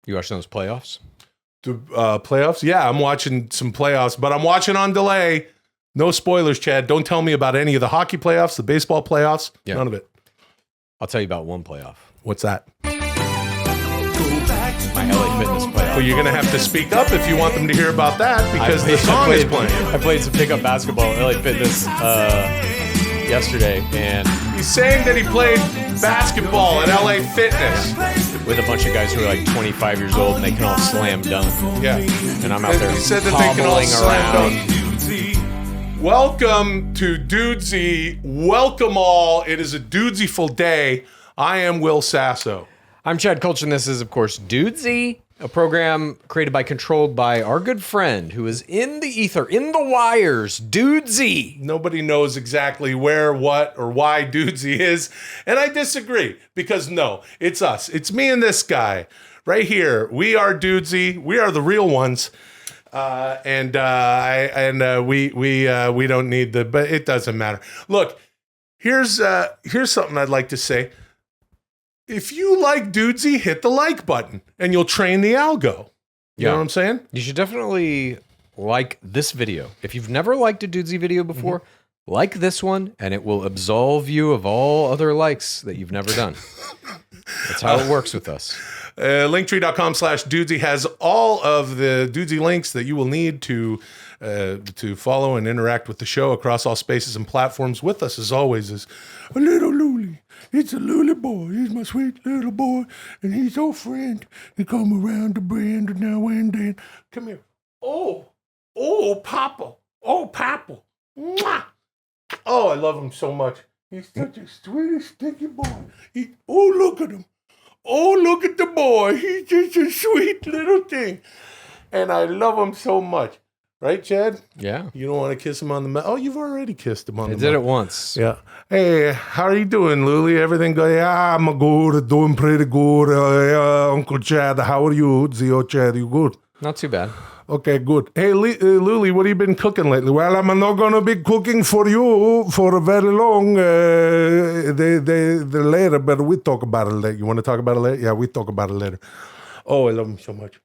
You watching those playoffs? Playoffs? Yeah, I'm watching some playoffs, but I'm watching on delay. No spoilers, Chad. Don't tell me about any of the hockey playoffs, the baseball playoffs. Yeah. None of it. I'll tell you about one playoff. What's that? My LA Fitness playoff. Well, you're going to have to speak up if you want them to hear about that because the song is playing. I played some pickup basketball at LA Fitness yesterday, and he's saying that he played basketball at LA Fitness with a bunch of guys who are like 25 years old and they can all slam dunk. Yeah, and I'm out there hobbling around. Welcome to Dudesy. Welcome all. It is a Dudesy-ful day. I am Will Sasso. I'm Chad Kultgen. This is, of course, Dudesy, a program created by, controlled by our good friend who is in the ether, in the wires, Dudesy. Nobody knows exactly where, what, or why Dudesy is, and I disagree because no, it's us. It's me and this guy right here. We are Dudesy. We are the real ones, and we don't need the. But it doesn't matter. Look, here's something I'd like to say. If you like Dudesy, hit the like button, and you'll train the algo. You know what I'm saying? You should definitely like this video. If you've never liked a Dudesy video before, like this one, and it will absolve you of all other likes that you've never done. That's how it works with us. Linktree.com/Dudesy has all of the Dudesy links that you will need to follow and interact with the show across all spaces and platforms. With us, as always, is a little Luli. It's a Luli boy. He's my sweet little boy, and he's our friend. He come around the brand now and then. Come here. Oh, Papa. Oh, Papa. Mwah. Oh, I love him so much. He's such a sweet, sticky boy. Look at him. Oh, look at the boy. He's just a sweet little thing. And I love him so much. Right, Chad? Yeah. You don't want to kiss him on the mouth? Oh, you've already kissed him on the mouth. I did it once. Yeah. Hey, how are you doing, Luli? Everything good? Yeah, I'm good. Doing pretty good. Uncle Chad, how are you? Zio Chad, you good? Not too bad. Okay, good. Hey, Luli, what have you been cooking lately? Well, I'm not going to be cooking for you for very long the later, but we talk about it later. You want to talk about it later? Yeah, we talk about it later. Oh, I love him so much.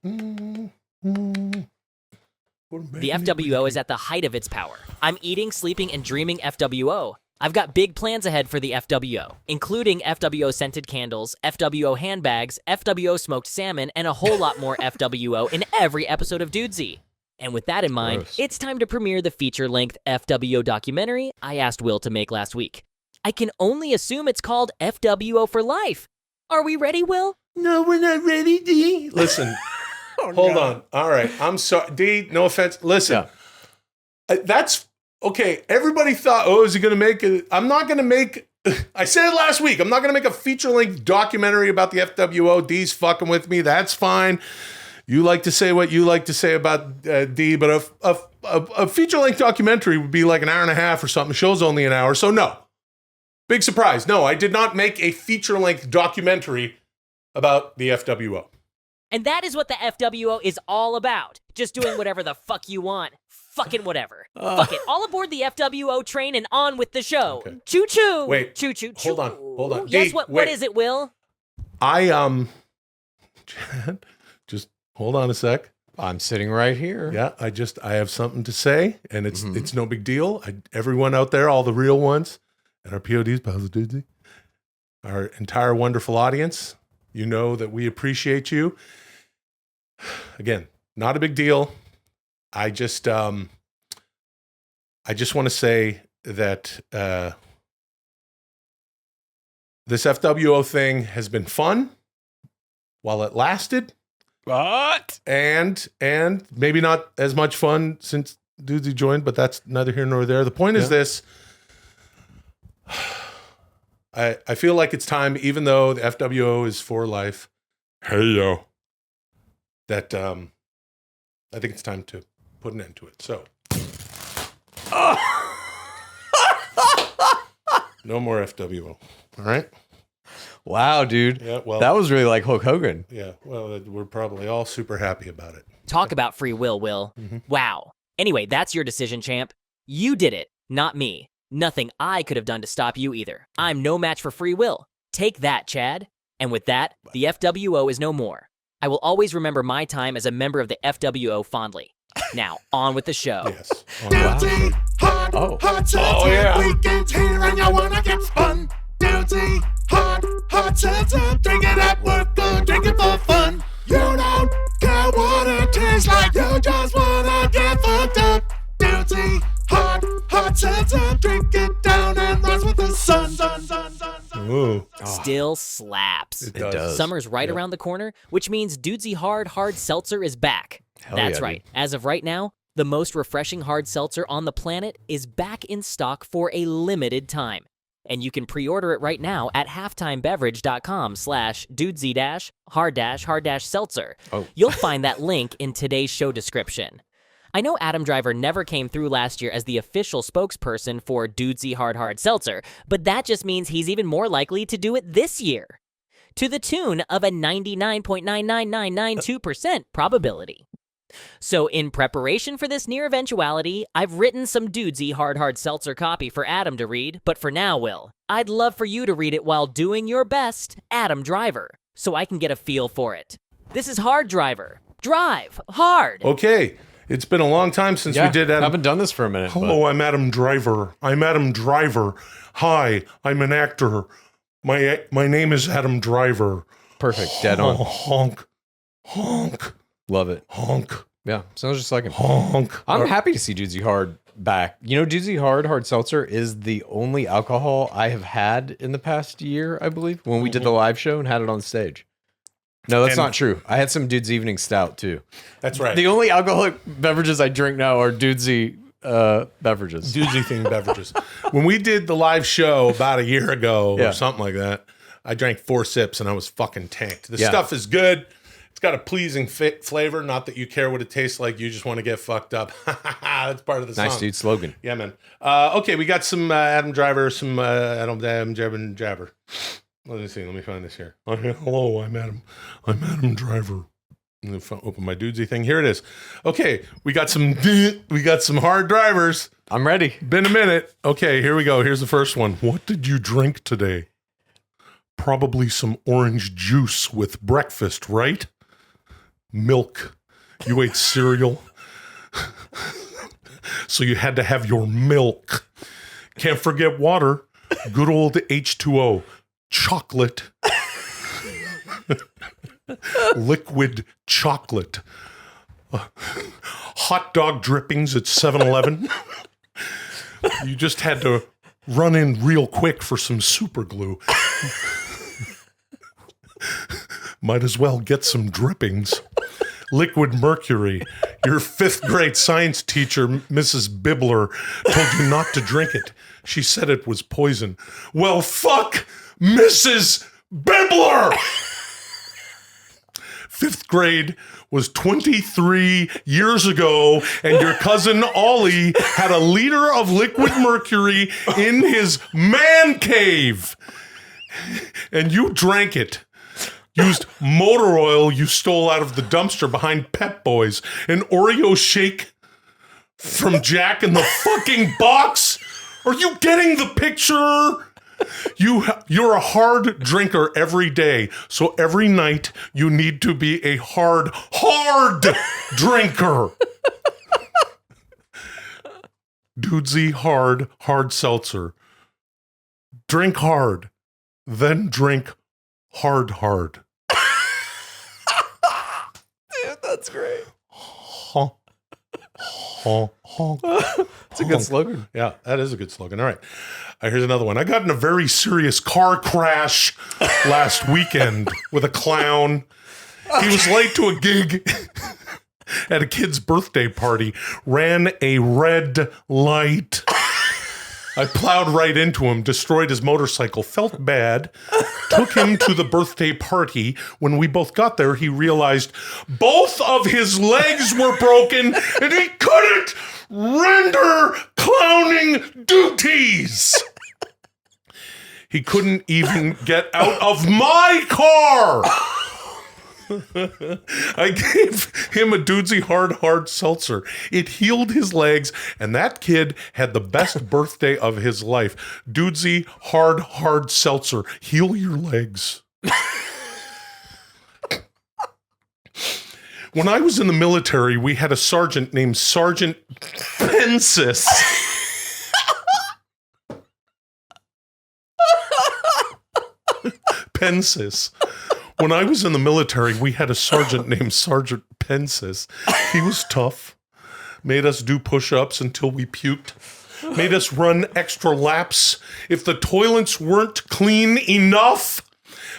The FWO is at the height of its power. I'm eating, sleeping, and dreaming FWO. I've got big plans ahead for the FWO, including FWO scented candles, FWO handbags, FWO smoked salmon, and a whole lot more FWO in every episode of Dudesy. And with that in mind, It's time to premiere the feature-length FWO documentary I asked Will to make last week. I can only assume it's called FWO for Life. Are we ready, Will? No, we're not ready, D. Listen. Hold on. All right. I'm sorry. D, no offense. Listen. Yeah. That's okay. Everybody thought, is he going to make it? I'm not going to make, I said it last week. I'm not going to make a feature-length documentary about the FWO. D's fucking with me. That's fine. You like to say what you like to say about D, but a feature-length documentary would be like an hour and a half or something. The show's only an hour. So no. Big surprise. No, I did not make a feature-length documentary about the FWO. And that is what the FWO is all about. Just doing whatever the fuck you want. Fucking whatever. Fuck it. All aboard the FWO train and on with the show. Okay. Choo-choo. Wait. Choo-choo. Hold on. Yes, what is it, Will? Chad, just hold on a sec. I'm sitting right here. Yeah, I have something to say, and it's no big deal. Everyone out there, all the real ones, and our PODs, Positivity, our entire wonderful audience, you know that we appreciate you. Again, not a big deal. I just want to say that this FWO thing has been fun while it lasted. What? And maybe not as much fun since Dudesy joined, but that's neither here nor there. The point is this. I feel like it's time, even though the FWO is for life. Hey, yo. That I think it's time to put an end to it. So. No more FWO. All right? Wow, dude. Yeah, well, that was really like Hulk Hogan. Yeah, well, we're probably all super happy about it. Talk about free will, Will. Wow. Anyway, that's your decision, champ. You did it, not me. Nothing I could have done to stop you either. I'm no match for free will. Take that, Chad. And with that, the FWO is no more. I will always remember my time as a member of the FWO fondly. Now, on with the show. Yes. Dudesy Hard Hard Seltzer. yeah. Weekends here and you wanna get fun. Dudesy Hard Seltzer. Drink it at work or drink it for fun. You don't care what it tastes like. You just wanna get fucked up. Dudesy Hard Seltzer. Drink it down and rise with the sun. Ooh. Still slaps. It does. Summer's right around the corner, which means Dudesy Hard Hard Seltzer is back. Hell That's yeah, right. dude. As of right now, the most refreshing hard seltzer on the planet is back in stock for a limited time. And you can pre-order it right now at halftimebeverage.com/dudesy-hard-seltzer. Oh. You'll find that link in today's show description. I know Adam Driver never came through last year as the official spokesperson for Dudesy Hard Hard Seltzer, but that just means he's even more likely to do it this year, to the tune of a 99.99992% probability. So in preparation for this near eventuality, I've written some Dudesy Hard Hard Seltzer copy for Adam to read, but for now, Will, I'd love for you to read it while doing your best, Adam Driver, so I can get a feel for it. This is Hard Driver. Drive hard. Okay. It's been a long time since Yeah, we did Adam. haven't done this for a minute. Hello, I'm Adam Driver. I'm Adam Driver. Hi, I'm an actor. My name is Adam Driver. Perfect. Dead on. Honk. Honk. Love it. Honk. Yeah, sounds just like him. Honk. I'm happy to see Dudesy Hard back. You know, Dudesy Hard Hard Seltzer is the only alcohol I have had in the past year, I believe, when we did the live show and had it on stage. No, that's And- not true. I had some Dude's Evening Stout, too. That's right. The only alcoholic beverages I drink now are Dudesy beverages. Dudesy themed beverages. When we did the live show about a year ago Yeah. or something like that, I drank 4 sips and I was fucking tanked. The Yeah. stuff is good. It's got a pleasing flavor. Not that you care what it tastes like. You just want to get fucked up. That's part of the Nice song. dude slogan. Yeah, man. Okay, we got some Adam Driver, some Adam Jabber. Let me see. Let me find this here. Hello, I'm Adam. I'm Adam Driver. I'm gonna open my Dudesy thing. Here it is. Okay, we got some hard drivers. I'm ready. Been a minute. Okay, here we go. Here's the first one. What did you drink today? Probably some orange juice with breakfast, right? Milk. You ate cereal. So you had to have your milk. Can't forget water. Good old H2O. Chocolate. Liquid chocolate. Hot dog drippings at 7-Eleven. You just had to run in real quick for some super glue. Might as well get some drippings. Liquid mercury. Your 5th grade science teacher, Mrs. Bibbler, told you not to drink it. She said it was poison. Well, fuck Mrs. Bibbler! 5th grade was 23 years ago, and your cousin Ollie had a liter of liquid mercury in his man cave. And you drank it. Used motor oil you stole out of the dumpster behind Pep Boys. An Oreo shake from Jack in the fucking Box. Are you getting the picture? You're a hard drinker every day. So every night you need to be a hard drinker. Dudesy hard seltzer. Drink hard. Then drink hard. Dude, that's great. Honk. It's a good slogan. Yeah, that is a good slogan. All right. Here's another one. I got in a very serious car crash last weekend with a clown. He was late to a gig at a kid's birthday party, ran a red light. I plowed right into him, destroyed his motorcycle, felt bad, took him to the birthday party. When we both got there, he realized both of his legs were broken and he couldn't render clowning duties. He couldn't even get out of my car. I gave him a Dudesy hard seltzer. It healed his legs, and that kid had the best birthday of his life. Dudesy hard seltzer. Heal your legs. When I was in the military, we had a sergeant named Sergeant Pensis. Pensis. When I was in the military, we had a sergeant named Sergeant Pensis. He was tough, made us do push-ups until we puked, made us run extra laps if the toilets weren't clean enough,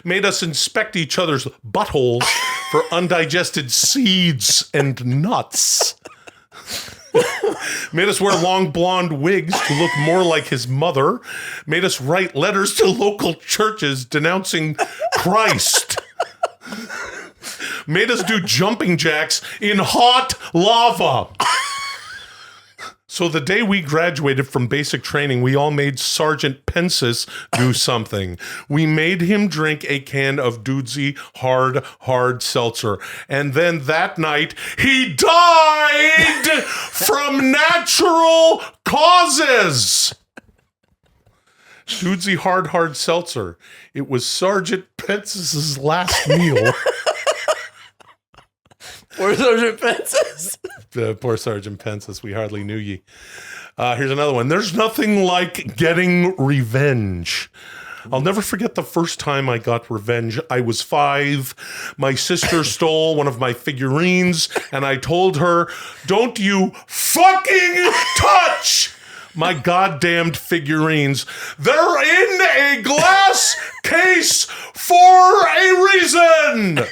made us inspect each other's buttholes for undigested seeds and nuts. Made us wear long blonde wigs to look more like his mother. Made us write letters to local churches denouncing Christ. Made us do jumping jacks in hot lava. So the day we graduated from basic training, we all made Sergeant Pensis do something. We made him drink a can of Dudesy Hard Hard Seltzer. And then that night, he died from natural causes. Dudesy Hard Hard Seltzer. It was Sergeant Pensis's last meal. Poor Sergeant Pensis. Poor Sergeant Pensis. We hardly knew ye. Here's another one. There's nothing like getting revenge. I'll never forget the first time I got revenge. I was 5. My sister stole one of my figurines, and I told her, "Don't you fucking touch my goddamned figurines. They're in a glass case for a reason.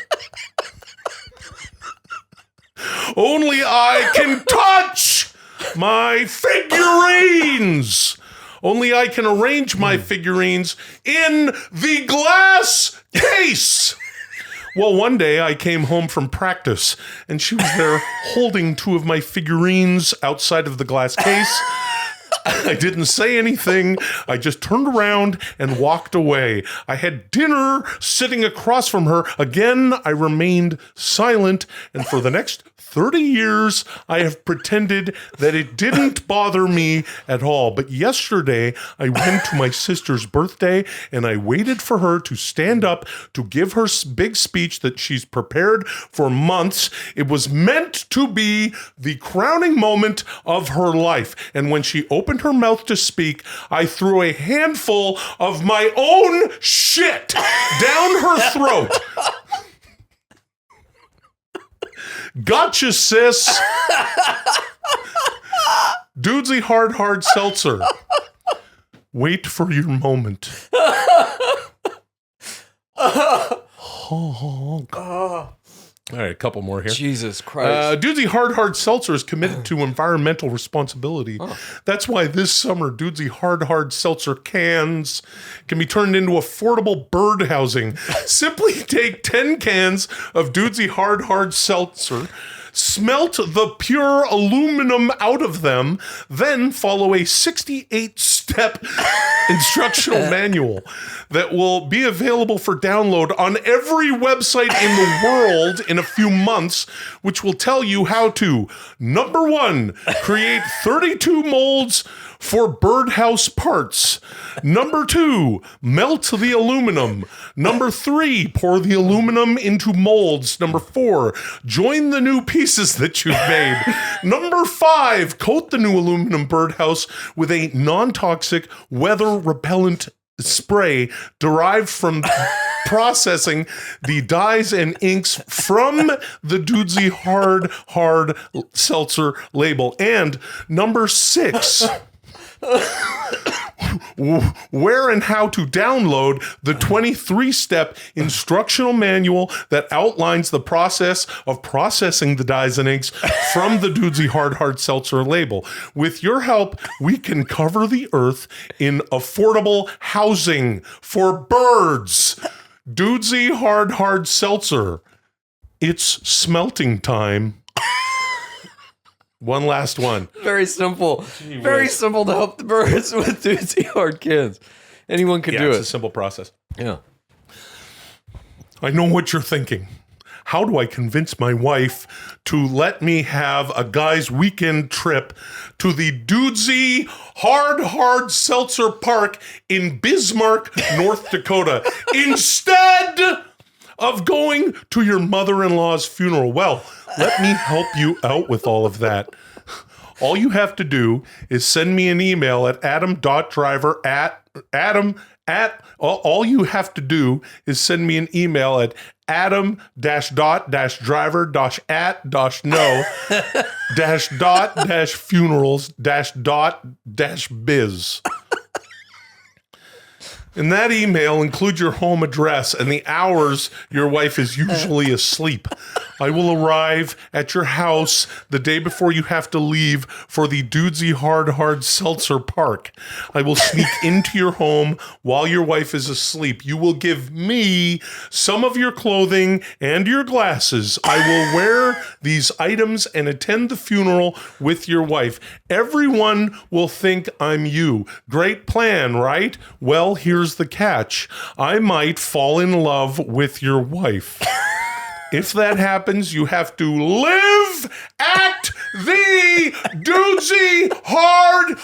Only I can touch my figurines. Only I can arrange my figurines in the glass case." Well, one day I came home from practice, and she was there holding 2 of my figurines outside of the glass case. I didn't say anything. I just turned around and walked away. I had dinner sitting across from her. Again, I remained silent, and for the next 30 years, I have pretended that it didn't bother me at all. But yesterday, I went to my sister's birthday, and I waited for her to stand up to give her big speech that she's prepared for months. It was meant to be the crowning moment of her life. And when she opened her mouth to speak, I threw a handful of my own shit down her throat. Gotcha, sis. Dudesy Hard Hard Seltzer. Wait for your moment. All right, a couple more here. Jesus Christ. Dudesy Hard Hard Seltzer is committed to environmental responsibility. That's why this summer, Dudesy Hard Hard Seltzer cans can be turned into affordable bird housing. Simply take 10 cans of Dudesy Hard Hard Seltzer, smelt the pure aluminum out of them, then follow a 68-step instructional manual that will be available for download on every website in the world in a few months, which will tell you how to, number 1, create 32 molds for birdhouse parts. Number 2, melt the aluminum. Number 3, pour the aluminum into molds. Number 4, join the new pieces that you've made. Number 5, coat the new aluminum birdhouse with a non-toxic, weather-repellent spray derived from processing the dyes and inks from the Dudesy Hard Hard Seltzer label. And number 6, where and how to download the 23-step instructional manual that outlines the process of processing the dyes and inks from the Dudesy Hard Hard Seltzer label. With your help, we can cover the earth in affordable housing for birds. Dudesy Hard Hard Seltzer. It's smelting time. One last one. Very simple. Very simple to help the birds with Dudesy Hard cans. Anyone can do It's it. a simple process. Yeah. I know what you're thinking. How do I convince my wife to let me have a guy's weekend trip to the Dudesy Hard Hard Seltzer Park in Bismarck, North Dakota, instead of going to your mother-in-law's funeral? Well, Let me help you out with all of that. All you have to do is send me an email at all you have to do is send me an email at adam-driver-no-funerals-biz. In that email, include your home address and the hours your wife is usually asleep. I will arrive at your house the day before you have to leave for the Dudesy Hard Hard Seltzer Park. I will sneak into your home while your wife is asleep. You will give me some of your clothing and your glasses. I will wear these items and attend the funeral with your wife. Everyone will think I'm you. Great plan, right? Well, here's the catch. I might fall in love with your wife. If that happens, you have to live at the Dudesy Hard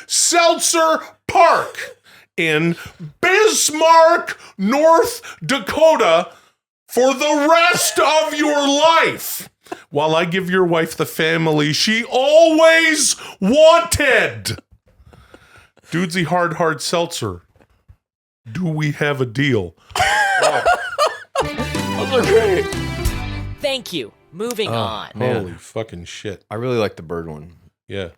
Seltzer Park in Bismarck, North Dakota for the rest of your life, while I give your wife the family she always wanted. Dudesy Hard Hard Seltzer. Do we have a deal? Those are great. Thank you. Moving on. Holy fucking shit. I really like the bird one. Yeah.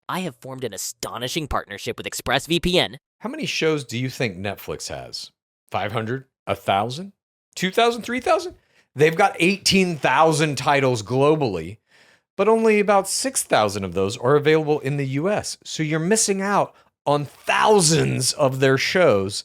I have formed an astonishing partnership with ExpressVPN. How many shows do you think Netflix has? 500? 1,000? 2,000? 3,000? They've got 18,000 titles globally, but only about 6,000 of those are available in the US. So you're missing out on thousands of their shows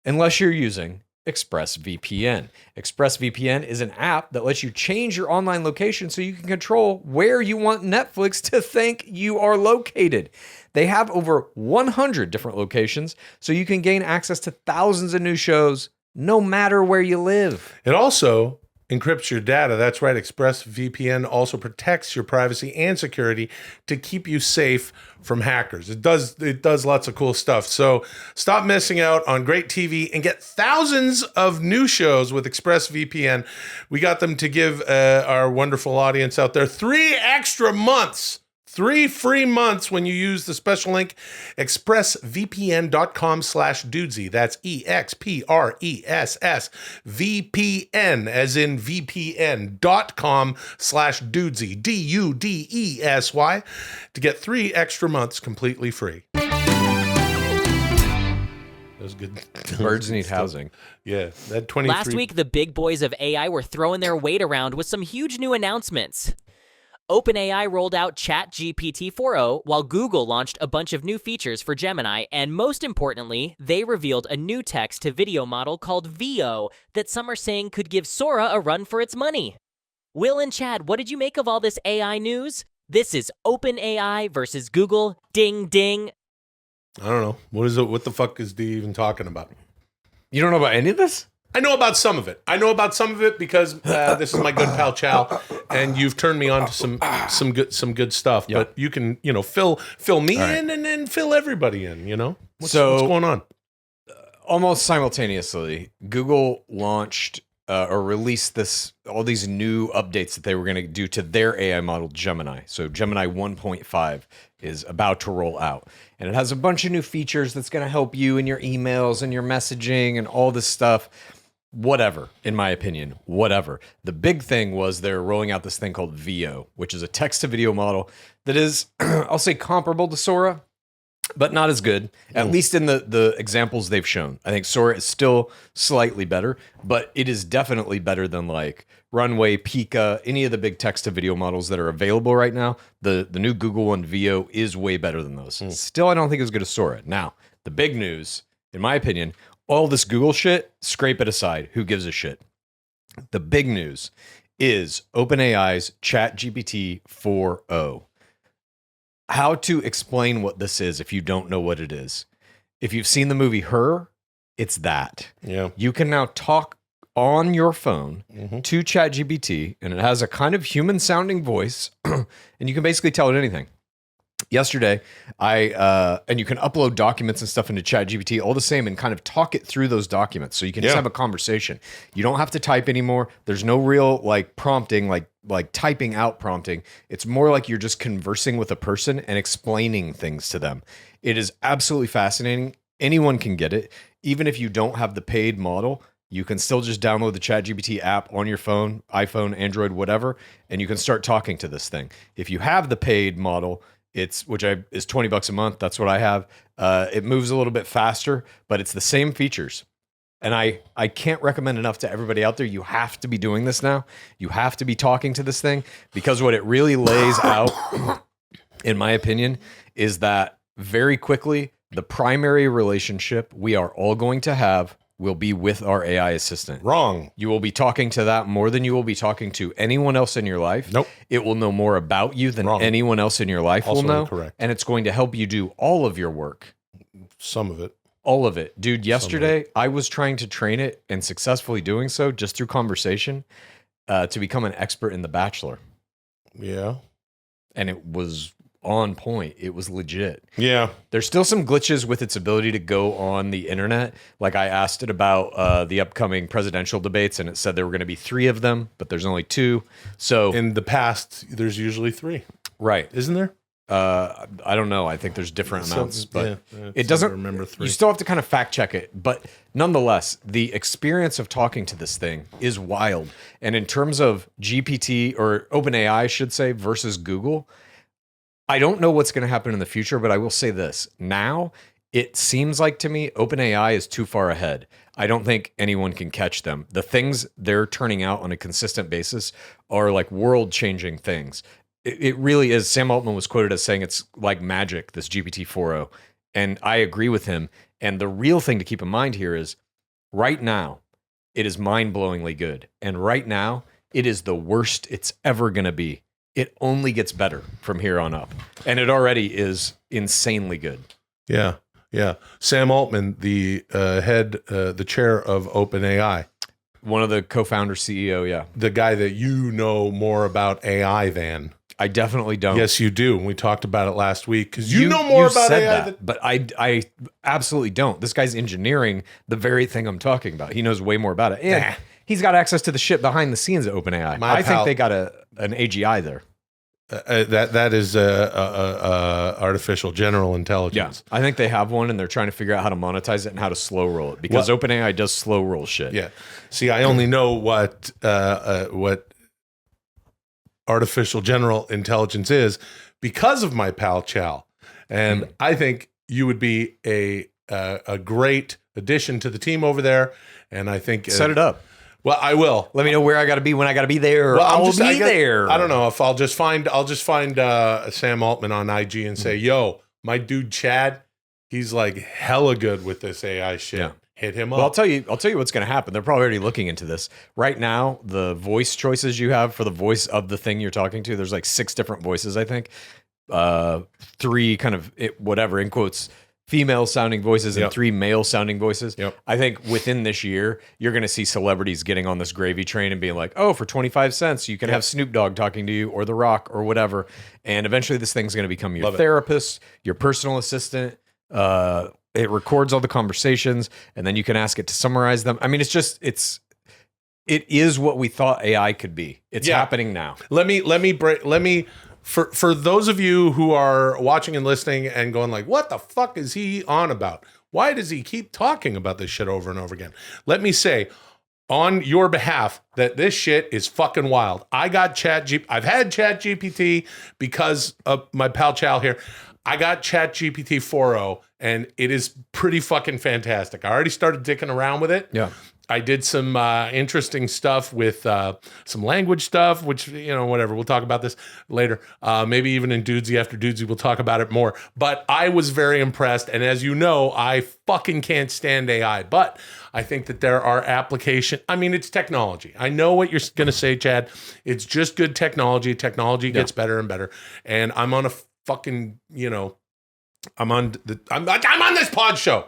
unless you're using ExpressVPN. ExpressVPN is an app that lets you change your online location so you can control where you want Netflix to think you are located. They have over 100 different locations, so you can gain access to thousands of new shows no matter where you live. It also encrypts your data. That's right. ExpressVPN also protects your privacy and security to keep you safe from hackers. It does lots of cool stuff. So stop missing out on great TV and get thousands of new shows with ExpressVPN. We got them to give our wonderful audience out there 3 extra months. 3 free months when you use the special link expressvpn.com/dudesy. That's EXPRESS as in VPN.com/dudesy, DUDESY, to get 3 extra months completely free. That was good. Birds need housing. Yeah, that 23. Last week, the big boys of AI were throwing their weight around with some huge new announcements. OpenAI rolled out ChatGPT 4.0, while Google launched a bunch of new features for Gemini, and most importantly, they revealed a new text-to-video model called VO that some are saying could give Sora a run for its money. Will and Chad, what did you make of all this AI news? This is OpenAI versus Google. Ding, ding. I don't know. What is it? What the fuck is D even talking about? You don't know about any of this? I know about some of it. Because this is my good pal Chow, and you've turned me on to some good stuff. Yep. But you can fill me in and then fill everybody in. What's going on? Almost simultaneously, Google launched or released all these new updates that they were going to do to their AI model Gemini. So Gemini 1.5 is about to roll out, and it has a bunch of new features that's going to help you in your emails and your messaging and all this stuff. Whatever, in my opinion, whatever. The big thing was they're rolling out this thing called VO, which is a text-to-video model that is, I'll say, comparable to Sora, but not as good, at least in the examples they've shown. I think Sora is still slightly better, but it is definitely better than like Runway, Pika, any of the big text-to-video models that are available right now. The new Google one, VO, is way better than those. Still, I don't think it's as good as Sora. Now, the big news, in my opinion, all this Google shit, scrape it aside. Who gives a shit? The big news is OpenAI's ChatGPT 4.0. How to explain what this is if you don't know what it is. If you've seen the movie Her, it's that. Yeah. You can now talk on your phone to ChatGPT, and it has a kind of human-sounding voice, and you can basically tell it anything. Yesterday, and you can upload documents and stuff into ChatGPT all the same and kind of talk it through those documents. So you can just have a conversation. You don't have to type anymore. There's no real like prompting, like typing out prompting. It's more like you're just conversing with a person and explaining things to them. It is absolutely fascinating. Anyone can get it. Even if you don't have the paid model, you can still just download the ChatGPT app on your phone, iPhone, Android, whatever, and you can start talking to this thing. If you have the paid model, is $20 a month. That's what I have. It moves a little bit faster, but it's the same features. And I can't recommend enough to everybody out there. You have to be doing this now. You have to be talking to this thing, because what it really lays out, in my opinion, is that very quickly, the primary relationship we are all going to have will be with our AI assistant. Wrong. You will be talking to that more than you will be talking to anyone else in your life. Nope. It will know more about you than anyone else in your life Also will know. incorrect. And it's going to help you do all of your work. Some of it. All of it. Dude, yesterday I was trying to train it, and successfully doing so just through conversation, to become an expert in The Bachelor. Yeah. And it was on point. It was legit. Yeah. There's still some glitches with its ability to go on the internet. Like I asked it about the upcoming presidential debates, and it said there were going to be 3 of them, but there's only 2. So in the past, there's usually 3. Right. Isn't there? I don't know. I think there's different amounts, but it doesn't doesn't remember 3. You still have to kind of fact check it, but nonetheless, the experience of talking to this thing is wild. And in terms of GPT, or OpenAI, I should say, versus Google, I don't know what's going to happen in the future, but I will say this. Now, it seems like to me, OpenAI is too far ahead. I don't think anyone can catch them. The things they're turning out on a consistent basis are like world-changing things. It really is. Sam Altman was quoted as saying it's like magic, this GPT-4o. And I agree with him. And the real thing to keep in mind here is, right now, it is mind-blowingly good. And right now, it is the worst it's ever going to be. It only gets better from here on up. And it already is insanely good. Yeah. Yeah. Sam Altman, the the chair of OpenAI. One of the co-founders, CEO, yeah. The guy that you know more about AI than. I definitely don't. Yes, you do. We talked about it last week, because you know more about said AI that, but I absolutely don't. This guy's engineering the very thing I'm talking about. He knows way more about it. And he's got access to the shit behind the scenes at OpenAI. I think they got an AGI there. That is artificial general intelligence. Yeah, I think they have one, and they're trying to figure out how to monetize it and how to slow roll it, because OpenAI does slow roll shit. Yeah. See, I only know what artificial general intelligence is because of my pal Chal, and I think you would be a great addition to the team over there. And I think set it up. Well, I will. Let me know where I got to be when I got to be there. Well, I'll be there. I don't know if I'll just find Sam Altman on IG and say, "Yo, my dude Chad, he's like hella good with this AI shit. Yeah. Hit him up." Well, I'll tell you what's going to happen. They're probably already looking into this right now. The voice choices you have for the voice of the thing you're talking to, there's like 6 different voices, I think. 3 kind of whatever in quotes female sounding voices and 3 male sounding voices. Yep. I think within this year, you're going to see celebrities getting on this gravy train and being like, oh, for 25 cents, you can have Snoop Dogg talking to you, or The Rock, or whatever. And eventually this thing's going to become your therapist, your personal assistant. It records all the conversations, and then you can ask it to summarize them. I mean, it is what we thought AI could be. It's happening now. Let me for those of you who are watching and listening and going like, what the fuck is he on about? Why does he keep talking about this shit over and over again? Let me say on your behalf that this shit is fucking wild. I've had ChatGPT because of my pal Chal here. I got ChatGPT 4.0, and it is pretty fucking fantastic. I already started dicking around with it. Yeah. I did some interesting stuff with some language stuff, which, whatever. We'll talk about this later. Maybe even in Dudesy After Dudesy, we'll talk about it more. But I was very impressed. And as you know, I fucking can't stand AI. But I think that there are applications. I mean, it's technology. I know what you're going to say, Chad. It's just good technology. Technology gets better and better. And I'm on a fucking, I'm on this pod show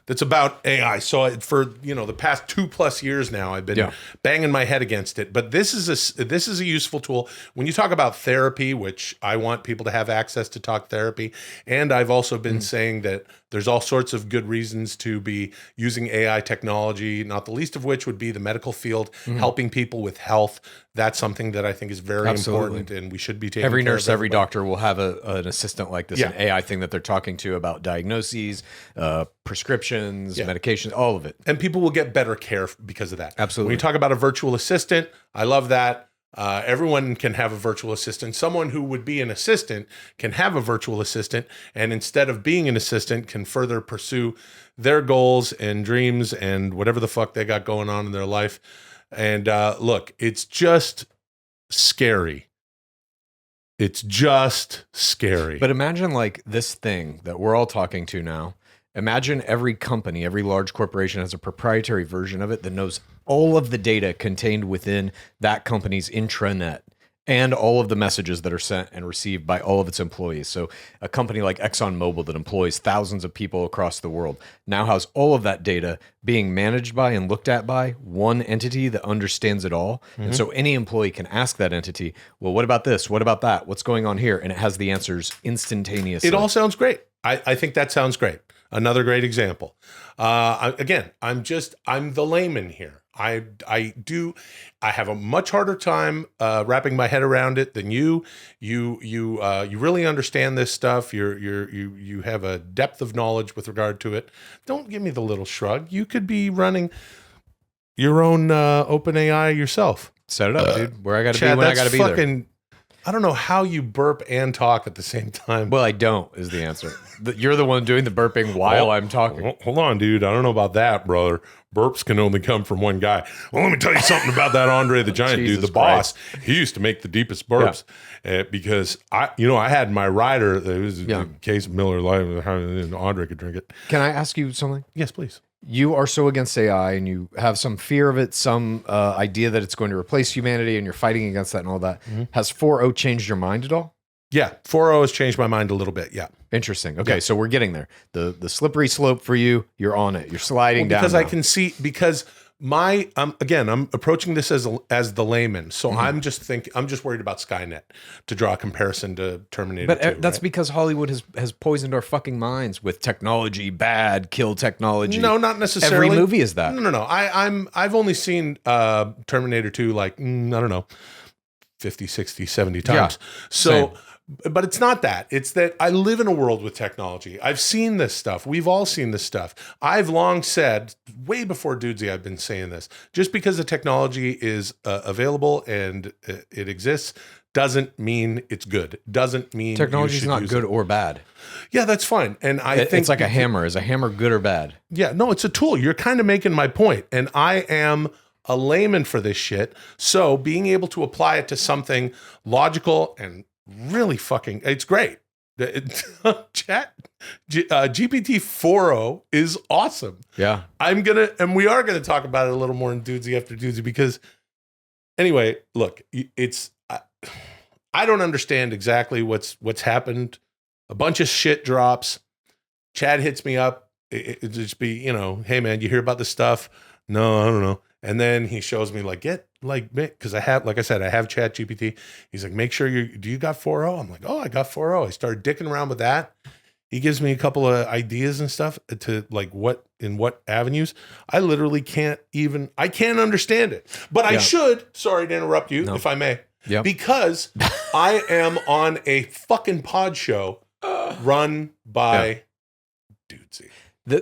that's about AI. So for the past 2+ years now, I've been banging my head against it. But this is a useful tool when you talk about therapy, which I want people to have access to talk therapy. And I've also been saying that there's all sorts of good reasons to be using AI technology, not the least of which would be the medical field, helping people with health. That's something that I think is very important, and we should be taking every care nurse, of every doctor will have an assistant like this, Yeah. an AI thing that they're talking to about diagnoses, prescriptions, medications, all of it. And people will get better care because of that. Absolutely. When you talk about a virtual assistant, I love that. Everyone can have a virtual assistant. Someone who would be an assistant can have a virtual assistant, and instead of being an assistant, can further pursue their goals and dreams and whatever the fuck they got going on in their life. And look, it's just scary. It's just scary. But imagine like this thing that we're all talking to now. Imagine every company, every large corporation has a proprietary version of it that knows all of the data contained within that company's intranet and all of the messages that are sent and received by all of its employees. So a company like ExxonMobil that employs thousands of people across the world now has all of that data being managed by and looked at by one entity that understands it all. And so any employee can ask that entity, well, what about this? What about that? What's going on here? And it has the answers instantaneously. It all sounds great. I think that sounds great. Another great example. I'm the layman here. I have a much harder time wrapping my head around it than you. You really understand this stuff. You have a depth of knowledge with regard to it. Don't give me the little shrug. You could be running your own open AI yourself. Set it up, dude. Where I got to be Chad, when I got to be there. I don't know how you burp and talk at the same time. Well, I don't is the answer. You're the one doing the burping while I'm talking. Hold on, dude. I don't know about that, brother. Burps can only come from one guy. Well, let me tell you something about that Andre the Giant Jesus dude, the boss. He used to make the deepest burps because I had my rider. It was a case of Miller Lite, and Andre could drink it. Can I ask you something? Yes, please. You are so against AI and you have some fear of it, some idea that it's going to replace humanity and you're fighting against that and all that. Has 4.0 changed your mind at all? Yeah, 4.0 has changed my mind a little bit. Yeah. Interesting. Okay, so we're getting there. The slippery slope for you, you're on it. You're sliding down. Because I can see, because I'm approaching this as the layman. So I'm just worried about Skynet, to draw a comparison to Terminator But 2, that's right? because Hollywood has poisoned our fucking minds with technology, bad, kill technology. No, not necessarily. Every movie is that. No. I've only seen Terminator 2 like, I don't know, 50, 60, 70 times. So, but it's not that. It's that I live in a world with technology. I've seen this stuff. We've all seen this stuff. I've long said, way before Dudesy, I've been saying this. Just because the technology is available and it exists doesn't mean it's good. Doesn't mean Technology you is should not use good it. or bad. Yeah, that's fine. And I think it's like a hammer. Is a hammer good or bad? Yeah, no, it's a tool. You're kind of making my point. And I am a layman for this shit. So being able to apply it to something logical and really fucking, it's great. Chat GPT 4.0 is awesome. Yeah. We are gonna talk about it a little more in Dudesy after Dudesy because anyway, look, I don't understand exactly what's happened. A bunch of shit drops. Chad hits me up. It just be, hey man, you hear about this stuff? No, I don't know. And then he shows me because I have ChatGPT. He's like, make sure do you got 4.0? I'm like, oh, I got 4.0. I started dicking around with that. He gives me a couple of ideas and stuff to like what avenues. I literally can't understand it, but I should. Sorry to interrupt you, if I may. Yeah. Because I am on a fucking pod show run by Dudesy.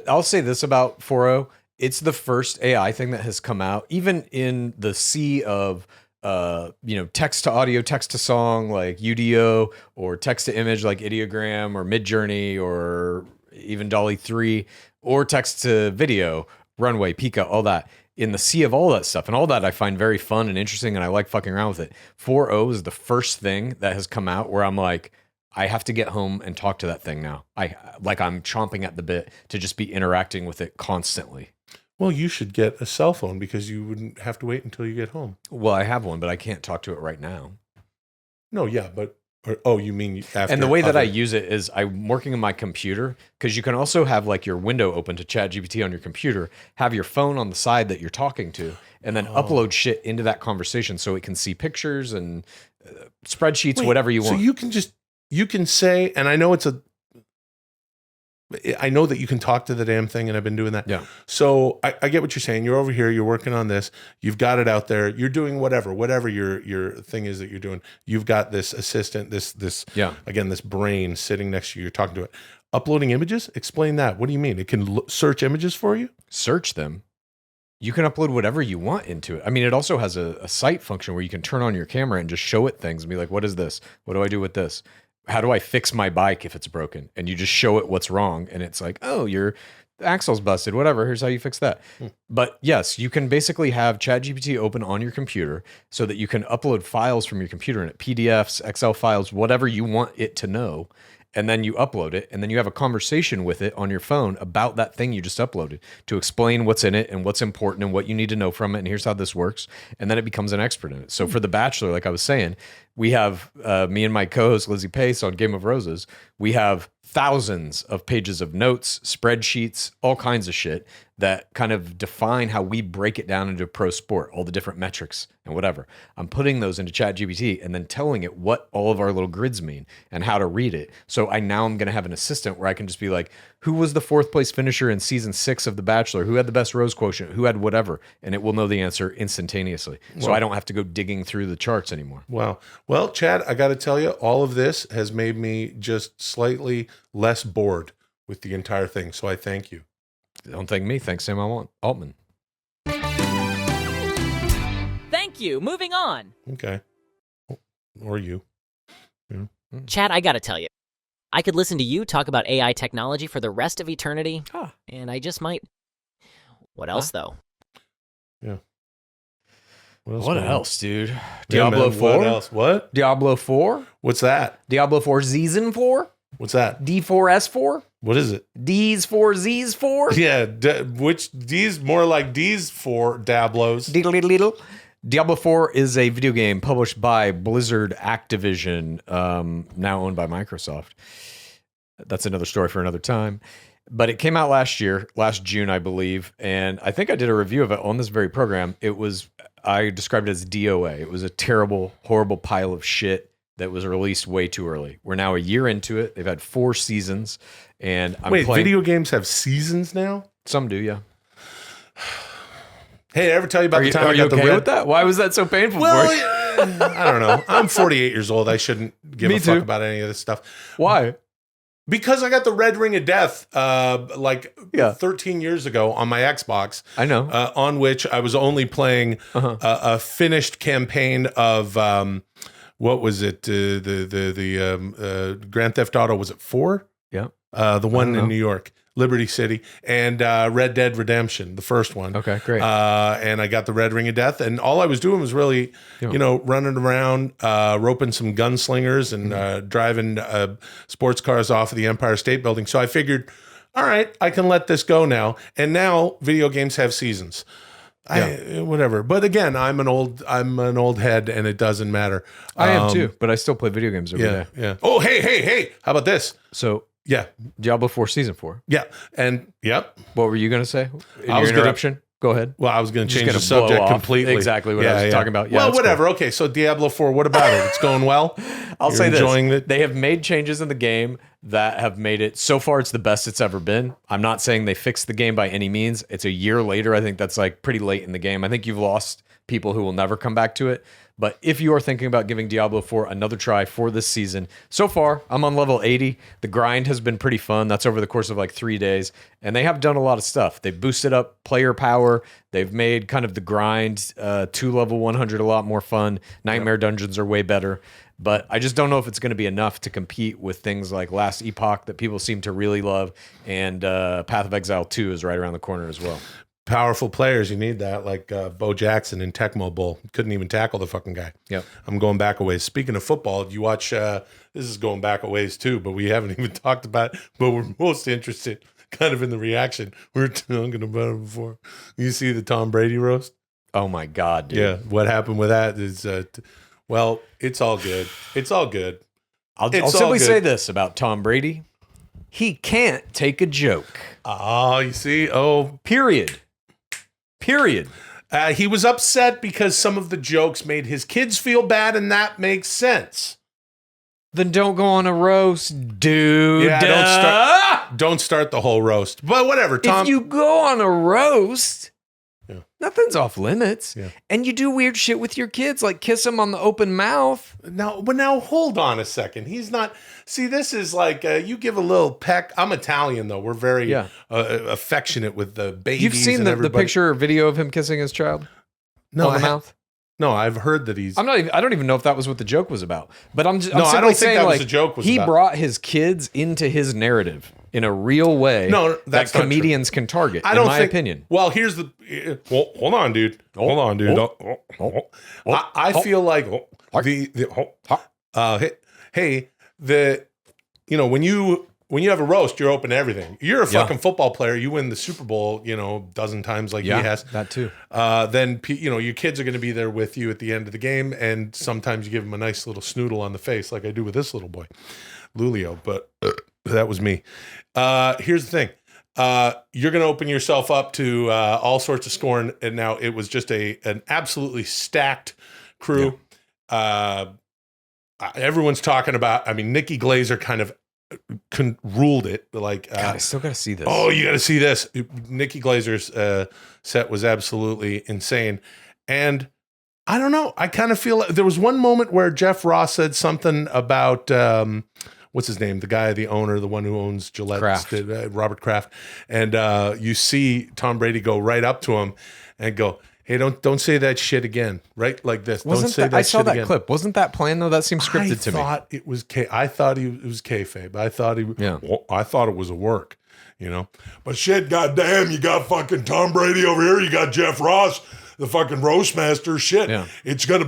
I'll say this about 4.0. It's the first AI thing that has come out, even in the sea of, text to audio, text to song, like UDO, or text to image, like Ideogram or Midjourney, or even Dolly 3, or text to video, Runway, Pika, all that. In the sea of all that stuff, and all that I find very fun and interesting, and I like fucking around with it. 4.0 is the first thing that has come out where I'm like, I have to get home and talk to that thing now. I'm chomping at the bit to just be interacting with it constantly. Well, you should get a cell phone because you wouldn't have to wait until you get home. Well, I have one, but I can't talk to it right now. No, yeah, but Or, you mean after? And the way that I use it is I'm working on my computer, because you can also have like your window open to ChatGPT on your computer, have your phone on the side that you're talking to, and then upload shit into that conversation so it can see pictures and spreadsheets, whatever you want. So you can say, and I know I know that you can talk to the damn thing, and I've been doing that. Yeah. So I get what you're saying. You're over here. You're working on this. You've got it out there. You're doing whatever your thing is that you're doing. You've got this assistant, this brain sitting next to you. You're talking to it. Uploading images. Explain that. What do you mean? It can search images for you? Search them. You can upload whatever you want into it. I mean, it also has a sight function where you can turn on your camera and just show it things and be like, what is this? What do I do with this? How do I fix my bike if it's broken? And you just show it what's wrong. And it's like, oh, your axle's busted, whatever. Here's how you fix that. But yes, you can basically have ChatGPT open on your computer so that you can upload files from your computer in it, PDFs, Excel files, whatever you want it to know. And then you upload it, and then you have a conversation with it on your phone about that thing you just uploaded to explain what's in it and what's important and what you need to know from it. And here's how this works. And then it becomes an expert in it. So for The Bachelor, like I was saying, we have me and my co-host Lizzie Pace on Game of Roses. We have thousands of pages of notes, spreadsheets, all kinds of shit that kind of define how we break it down into pro sport, all the different metrics and whatever. I'm putting those into ChatGPT and then telling it what all of our little grids mean and how to read it. So I'm going to have an assistant where I can just be like, who was the 4th place finisher in season 6 of The Bachelor? Who had the best rose quotient? Who had whatever? And it will know the answer instantaneously. So I don't have to go digging through the charts anymore. Wow. Well, Chad, I got to tell you, all of this has made me just slightly less bored with the entire thing. So I thank you. Don't thank me. Thanks, Sam Altman. Thank you. Moving on. Okay. Or you. Chad, I gotta tell you, I could listen to you talk about AI technology for the rest of eternity, and I just might. What else, though? Yeah. What else, dude? Yeah, Diablo man, 4? What else? What? Diablo 4? What's that? Diablo 4 Season 4? What's that? D4S4? What is it? D's 4 Z's 4? Yeah, which D's more like D's for Dablos. Diddle. Diablo 4 is a video game published by Blizzard Activision, now owned by Microsoft. That's another story for another time. But it came out last June, I believe, and I think I did a review of it on this very program. I described it as DOA. It was a terrible, horrible pile of shit that was released way too early. We're now a year into it. They've had 4 seasons, and I'm playing. Video games have seasons now? Some do, yeah. Hey, I ever tell you about the time Are I you got okay the red? with that? Why was that so painful for you? I don't know. I'm 48 years old. I shouldn't give Me a fuck too. about any of this stuff. Why? Because I got the red ring of death 13 years ago on my Xbox. I know. On which I was only playing a finished campaign of what was it? The Grand Theft Auto, was it 4? Yeah. The one in New York, Liberty City, and Red Dead Redemption, the first one. Okay, great. And I got the red ring of death, and all I was doing was really, running around, roping some gunslingers and driving sports cars off of the Empire State Building. So I figured, all right, I can let this go now. And now video games have seasons. Whatever. But again, I'm an old head, and it doesn't matter. I am too, but I still play video games every day. Yeah. Oh, hey! How about this? So Yeah, Diablo 4 Season 4. yeah, and yep. What were you going to say? I was Your interruption? Go ahead. Well, I was going to change gonna the subject blow off completely. exactly what I was talking about. Yeah, well, that's whatever. Okay, so Diablo 4, what about it? It's going well? I'll You're say enjoying this. it? They have made changes in the game that have made it, so far it's the best it's ever been. I'm not saying they fixed the game by any means. It's a year later. I think that's like pretty late in the game. I think you've lost people who will never come back to it. But if you are thinking about giving Diablo 4 another try for this season, so far I'm on level 80. The grind has been pretty fun. That's over the course of like 3 days. And they have done a lot of stuff. They've boosted up player power. They've made kind of the grind to level 100 a lot more fun. Nightmare dungeons are way better. But I just don't know if it's going to be enough to compete with things like Last Epoch that people seem to really love. And Path of Exile 2 is right around the corner as well. Powerful players, you need that, like Bo Jackson in Tecmo Bowl. Couldn't even tackle the fucking guy. Yep. I'm going back a ways. Speaking of football, you watch, this is going back a ways too, but we haven't even talked about it, but we're most interested kind of in the reaction. We were talking about it before. You see the Tom Brady roast? Oh my God, dude. Yeah. What happened with that is, well, it's all good. It's all good. I'll It's all simply good. say this about Tom Brady. He can't take a joke. Oh, you see? Oh, Period. he was upset because some of the jokes made his kids feel bad, and that makes sense. Then don't go on a roast, dude. Yeah, don't start the whole roast. But whatever, Tom. If you go on a roast, Yeah. nothing's off limits. Yeah. And you do weird shit with your kids, like kiss them on the open mouth. Now hold on a second. He's not. See, this is like you give a little peck. I'm Italian though. We're very affectionate with the babies. You've seen and the everybody. picture or video of him kissing his child No, on the mouth? No, I've heard that he's. I don't even know if that was what the joke was about. But I'm I simply don't think saying, that was like, the joke was he about. brought his kids into his narrative in a real way. No, that's that not comedians can target. I don't in my think, opinion. Well, here's the. Hold on, dude. Hold on, dude. I feel like when you have a roast, you're open to everything. You're a fucking football player. You win the Super Bowl, a dozen times like he has. That too. Then your kids are going to be there with you at the end of the game, and sometimes you give them a nice little snoodle on the face, like I do with this little boy, Lulio. But that was me. Here's the thing: you're going to open yourself up to all sorts of scorn, and now it was just an absolutely stacked crew. Yeah. Everyone's talking about. I mean, Nikki Glazer kind of ruled it. Like, God, I still got to see this. Oh, you got to see this. Nikki Glazer's set was absolutely insane. And I don't know. I kind of feel like there was one moment where Jeff Ross said something about, what's his name? The guy, the owner, the one who owns Gillette, Robert Kraft. And you see Tom Brady go right up to him and go, hey, don't say that shit again, right? Like this. Don't say that I saw shit that again. clip. Wasn't that planned though? That seemed scripted to me. I thought it was kayfabe. I thought it was a work, But shit, goddamn, you got fucking Tom Brady over here. You got Jeff Ross, the fucking roast master. Shit,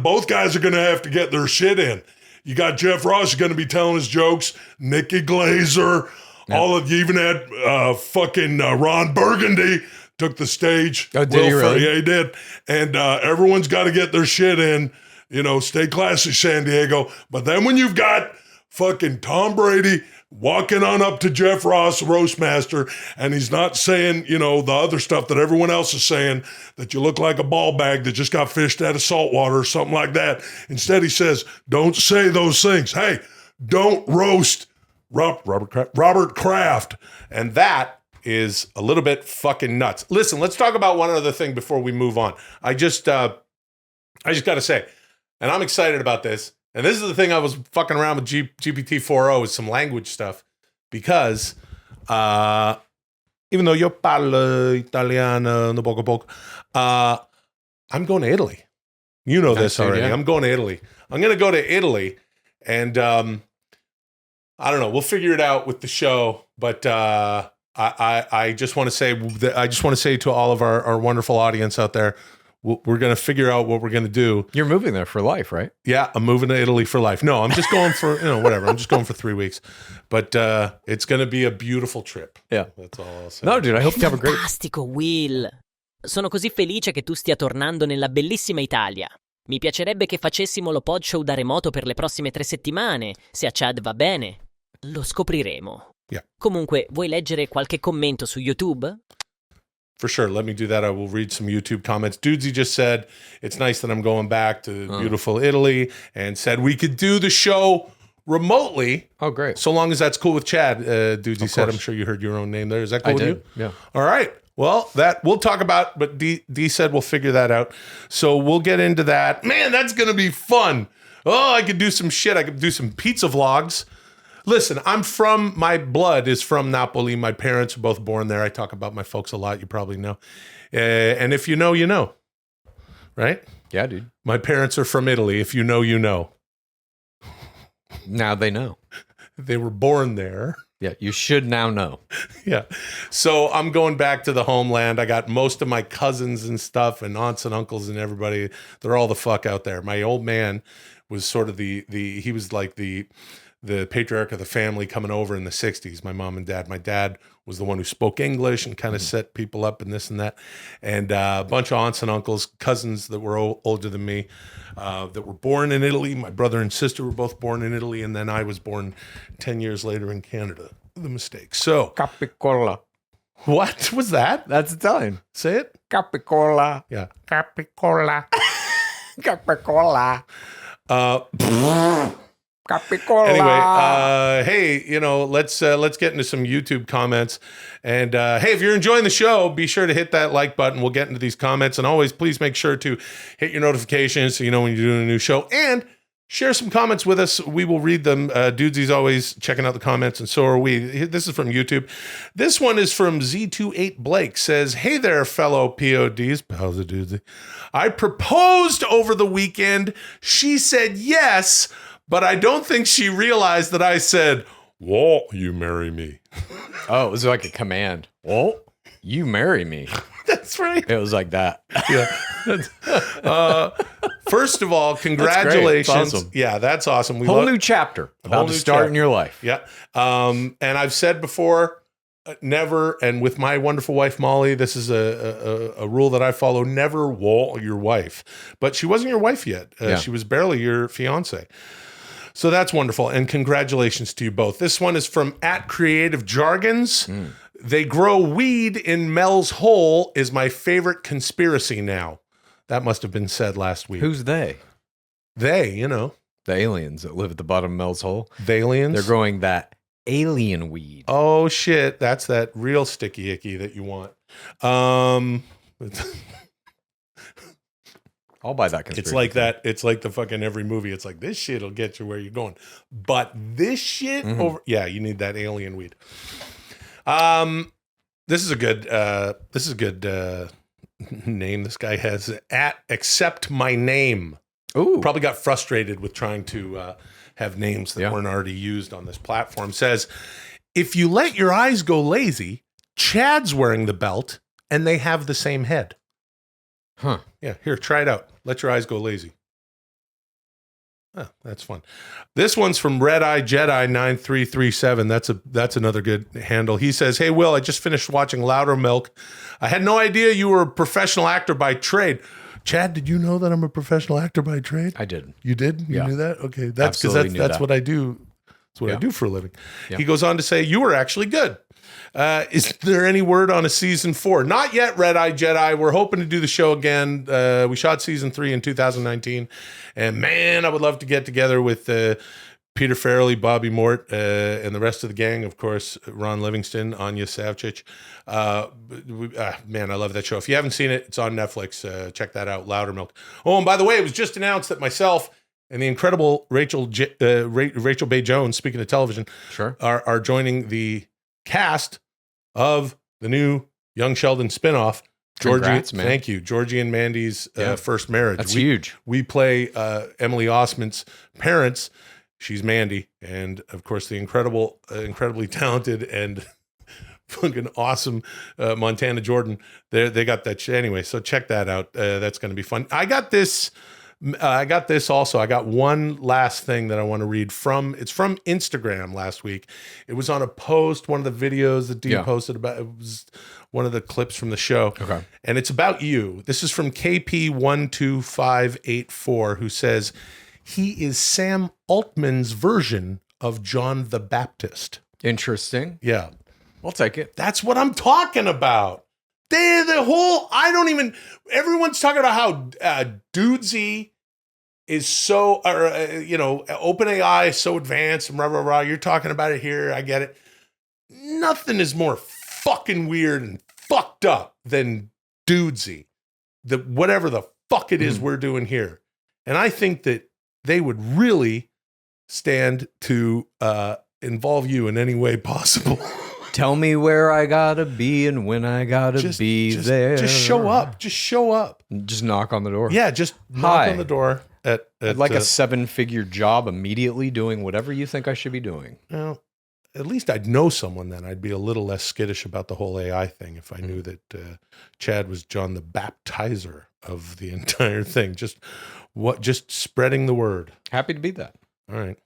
both guys are gonna have to get their shit in. You got Jeff Ross going to be telling his jokes. Nikki Glazer, all of you even had fucking Ron Burgundy took the stage. Oh, did he really? Yeah, he did. And everyone's got to get their shit in. Stay classy, San Diego. But then when you've got fucking Tom Brady walking on up to Jeff Ross, Roastmaster, and he's not saying, the other stuff that everyone else is saying, that you look like a ball bag that just got fished out of saltwater or something like that. Instead, he says, don't say those things. Hey, don't roast Robert Kraft. And that is a little bit fucking nuts. Listen, let's talk about one other thing before we move on. I just got to say, and I'm excited about this, and this is the thing I was fucking around with GPT-4o with some language stuff, because even though io parlo italiano un poco, I'm going to Italy. You know this already. Yeah. I'm going to Italy. I'm going to go to Italy, and I don't know. We'll figure it out with the show, but I just want to say to all of our wonderful audience out there, we're going to figure out what we're going to do. You're moving there for life, right? Yeah, I'm moving to Italy for life. No, I'm just going for, whatever. I'm just going for 3 weeks. But it's going to be a beautiful trip. Yeah. That's all I'll say. No, dude, I hope you have a great... Fantastico, Will. Sono così felice che tu stia tornando nella bellissima Italia. Mi piacerebbe che facessimo lo pod show da remoto per le prossime 3 settimane, se a Chad va bene. Lo scopriremo. Yeah. Comunque, vuoi leggere qualche commento su YouTube? For sure. Let me do that. I will read some YouTube comments. Dudesy just said, it's nice that I'm going back to beautiful Italy, and said we could do the show remotely. Oh, great. So long as that's cool with Chad, Dudesy said. I'm sure you heard your own name there. Is that cool with you? Yeah. All right. Well, that we'll talk about, but D said we'll figure that out. So we'll get into that. Man, that's going to be fun. Oh, I could do some shit. I could do some pizza vlogs. Listen, my blood is from Napoli. My parents were both born there. I talk about my folks a lot. You probably know. And if you know, you know. Right? Yeah, dude. My parents are from Italy. If you know, you know. Now they know. They were born there. Yeah, you should now know. Yeah. So I'm going back to the homeland. I got most of my cousins and stuff, and aunts and uncles and everybody. They're all the fuck out there. My old man was sort of he was like the the patriarch of the family coming over in the 60s, my mom and dad. My dad was the one who spoke English and kind of set people up and this and that. And a bunch of aunts and uncles, cousins that were older than me, that were born in Italy. My brother and sister were both born in Italy, and then I was born 10 years later in Canada. The mistake. So, Capicola. what was that? That's Italian. Say it? Capicola. Yeah. Capicola. Capicola. Capicola. Anyway, hey, let's get into some YouTube comments. And hey, if you're enjoying the show, be sure to hit that like button. We'll get into these comments. And always, please make sure to hit your notifications so you know when you're doing a new show. And share some comments with us. We will read them. Dudesy's always checking out the comments, and so are we. This is from YouTube. This one is from Z28 Blake. Says, hey there, fellow PODs. Pals of Dudesy. I proposed over the weekend. She said yes, but I don't think she realized that I said, won't you marry me? Oh, it was like a command. Won't you marry me? That's right. It was like that. Yeah. First of all, congratulations. That's awesome. Yeah, that's awesome. We Whole new chapter about to start in your life. Yeah. And I've said before, never, and with my wonderful wife, Molly, this is a rule that I follow, never wall your wife. But she wasn't your wife yet. She was barely your fiance. So that's wonderful. And congratulations to you both. This one is from @CreativeJargons. They grow weed in Mel's hole is my favorite conspiracy now. That must have been said last week. Who's they? They, The aliens that live at the bottom of Mel's hole. The aliens? They're growing that alien weed. Oh, shit. That's that real sticky icky that you want. I'll buy that conspiracy. It's like that. It's like the fucking every movie. It's like, this shit will get you where you're going. But this shit over... Yeah, you need that alien weed. This is a good name this guy has. @accept my name. Ooh. Probably got frustrated with trying to have names that weren't already used on this platform. Says, if you let your eyes go lazy, Chad's wearing the belt and they have the same head. Huh. Yeah, here, try it out. Let your eyes go lazy. Oh, that's fun. This one's from Red Eye Jedi 9337. That's another good handle. He says, hey, Will, I just finished watching Loudermilk. I had no idea you were a professional actor by trade. Chad, did you know that I'm a professional actor by trade? I did. You did? You Yeah. knew that? Okay. That's because Absolutely knew that's that. what I do. That's what I do for a living. Yeah. He goes on to say, you were actually good. Is there any word on a season 4? Not yet, Red Eye Jedi. We're hoping to do the show again. We shot season 3 in 2019. And man, I would love to get together with Peter Farrelly, Bobby Mort, and the rest of the gang. Of course, Ron Livingston, Anya Savcic. Man, I love that show. If you haven't seen it, it's on Netflix. Check that out, Loudermilk. Oh, and by the way, it was just announced that myself and the incredible Rachel Bay Jones, speaking of television, are joining the cast of the new Young Sheldon spinoff. Congrats, man. Thank you. Georgie and Mandy's first marriage. That's huge. We play Emily Osment's parents. She's Mandy, and of course the incredibly talented and fucking awesome Montana Jordan. They got that shit anyway. So check that out. That's going to be fun. I got this also. I got one last thing that I want to read from. It's from Instagram last week. It was on a post, one of the videos that Dude posted about. It was one of the clips from the show. Okay. And it's about you. This is from KP12584, who says he is Sam Altman's version of John the Baptist. Interesting. Yeah. I'll take it. That's what I'm talking about. Everyone's talking about how Dudesy is so, OpenAI is so advanced and rah, rah, rah. You're talking about it here. I get it. Nothing is more fucking weird and fucked up than Dudesy. Whatever the fuck it is we're doing here. And I think that they would really stand to involve you in any way possible. Tell me where I gotta be and when I gotta be there. Just show up. Just show up. Just knock on the door. Yeah, just knock on the door. I'd like a 7-figure job immediately doing whatever you think I should be doing. Well, at least I'd know someone then. I'd be a little less skittish about the whole AI thing if I knew that Chad was John the Baptizer of the entire thing. Just spreading the word. Happy to be that. All right.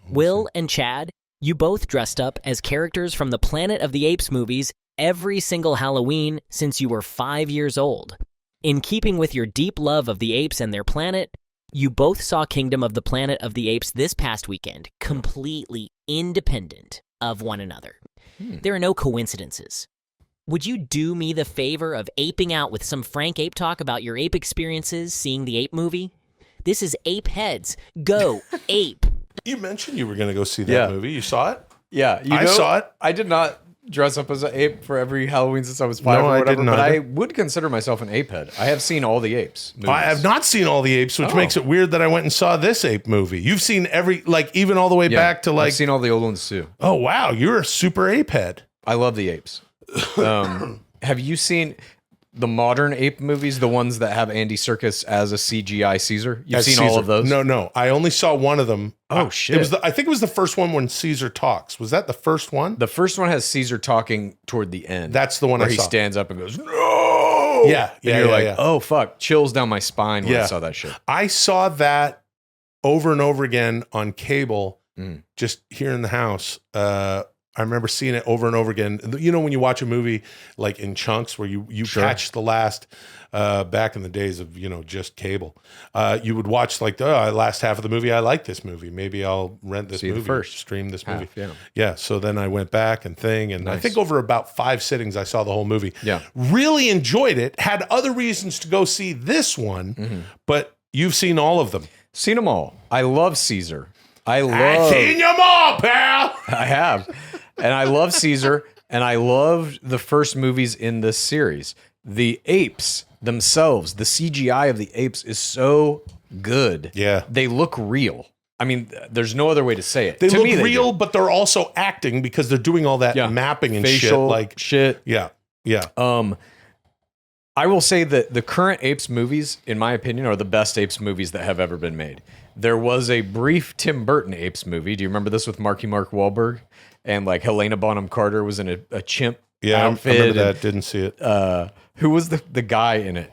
Will and Chad, you both dressed up as characters from the Planet of the Apes movies every single Halloween since you were 5 years old. In keeping with your deep love of the apes and their planet, you both saw Kingdom of the Planet of the Apes this past weekend, completely independent of one another. There are no coincidences. Would you do me the favor of aping out with some frank ape talk about your ape experiences seeing the Ape movie? This is Ape Heads. Go, Ape. You mentioned you were going to go see that movie. You saw it? Yeah, I saw it. I did not dress up as an ape for every Halloween since I was 5 or whatever, but I would consider myself an ape head. I have seen all the Apes movies. I have not seen all the Apes, which makes it weird that I went and saw this Ape movie. You've seen every, like, even all the way back to, like... I've seen all the old ones, too. Oh, wow. You're a super ape head. I love the apes. Have you seen the modern ape movies, the ones that have Andy Serkis as a CGI Caesar? You've seen all of those? No. I only saw one of them. Oh, shit. It was I think it was the first one when Caesar talks. Was that the first one? The first one has Caesar talking toward the end. That's the one where I saw. He stands up and goes, no! Yeah. And you're like, oh, fuck. Chills down my spine when I saw that shit. I saw that over and over again on cable, just here in the house. I remember seeing it over and over again. You know, when you watch a movie like in chunks where you catch the last, back in the days of, you know, just cable, you would watch like the last half of the movie. I like this movie. Maybe I'll rent this movie first, stream this movie. Yeah. So then I went back and I think over about 5 sittings, I saw the whole movie. Yeah. Really enjoyed it. Had other reasons to go see this one, but you've seen all of them. Seen them all. I love Caesar. I've seen them all, pal. I have. And I love Caesar, and I loved the first movies in this series. The apes themselves, the CGI of the apes is so good. Yeah. They look real. I mean, there's no other way to say it. They look real, but they're also acting because they're doing all that mapping and facial shit. Yeah. I will say that the current Apes movies, in my opinion, are the best Apes movies that have ever been made. There was a brief Tim Burton Apes movie. Do you remember this with Marky Mark Wahlberg? And like Helena Bonham Carter was in a chimp outfit. I remember that. Didn't see it. Who was the guy in it?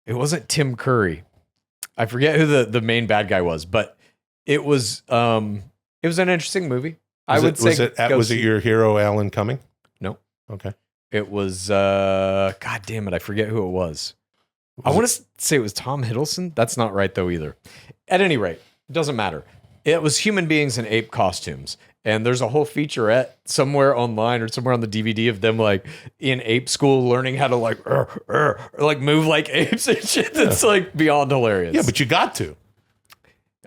It wasn't Tim Curry. I forget who the main bad guy was, but it was an interesting movie. Was it your hero Alan Cumming? No. Okay. It was God damn it, I forget who it was. I want to say it was Tom Hiddleston. That's not right though either. At any rate, it doesn't matter. It was human beings in ape costumes. And there's a whole featurette somewhere online or somewhere on the DVD of them like in ape school learning how to like move like apes and shit. That's like beyond hilarious. Yeah, but you got to.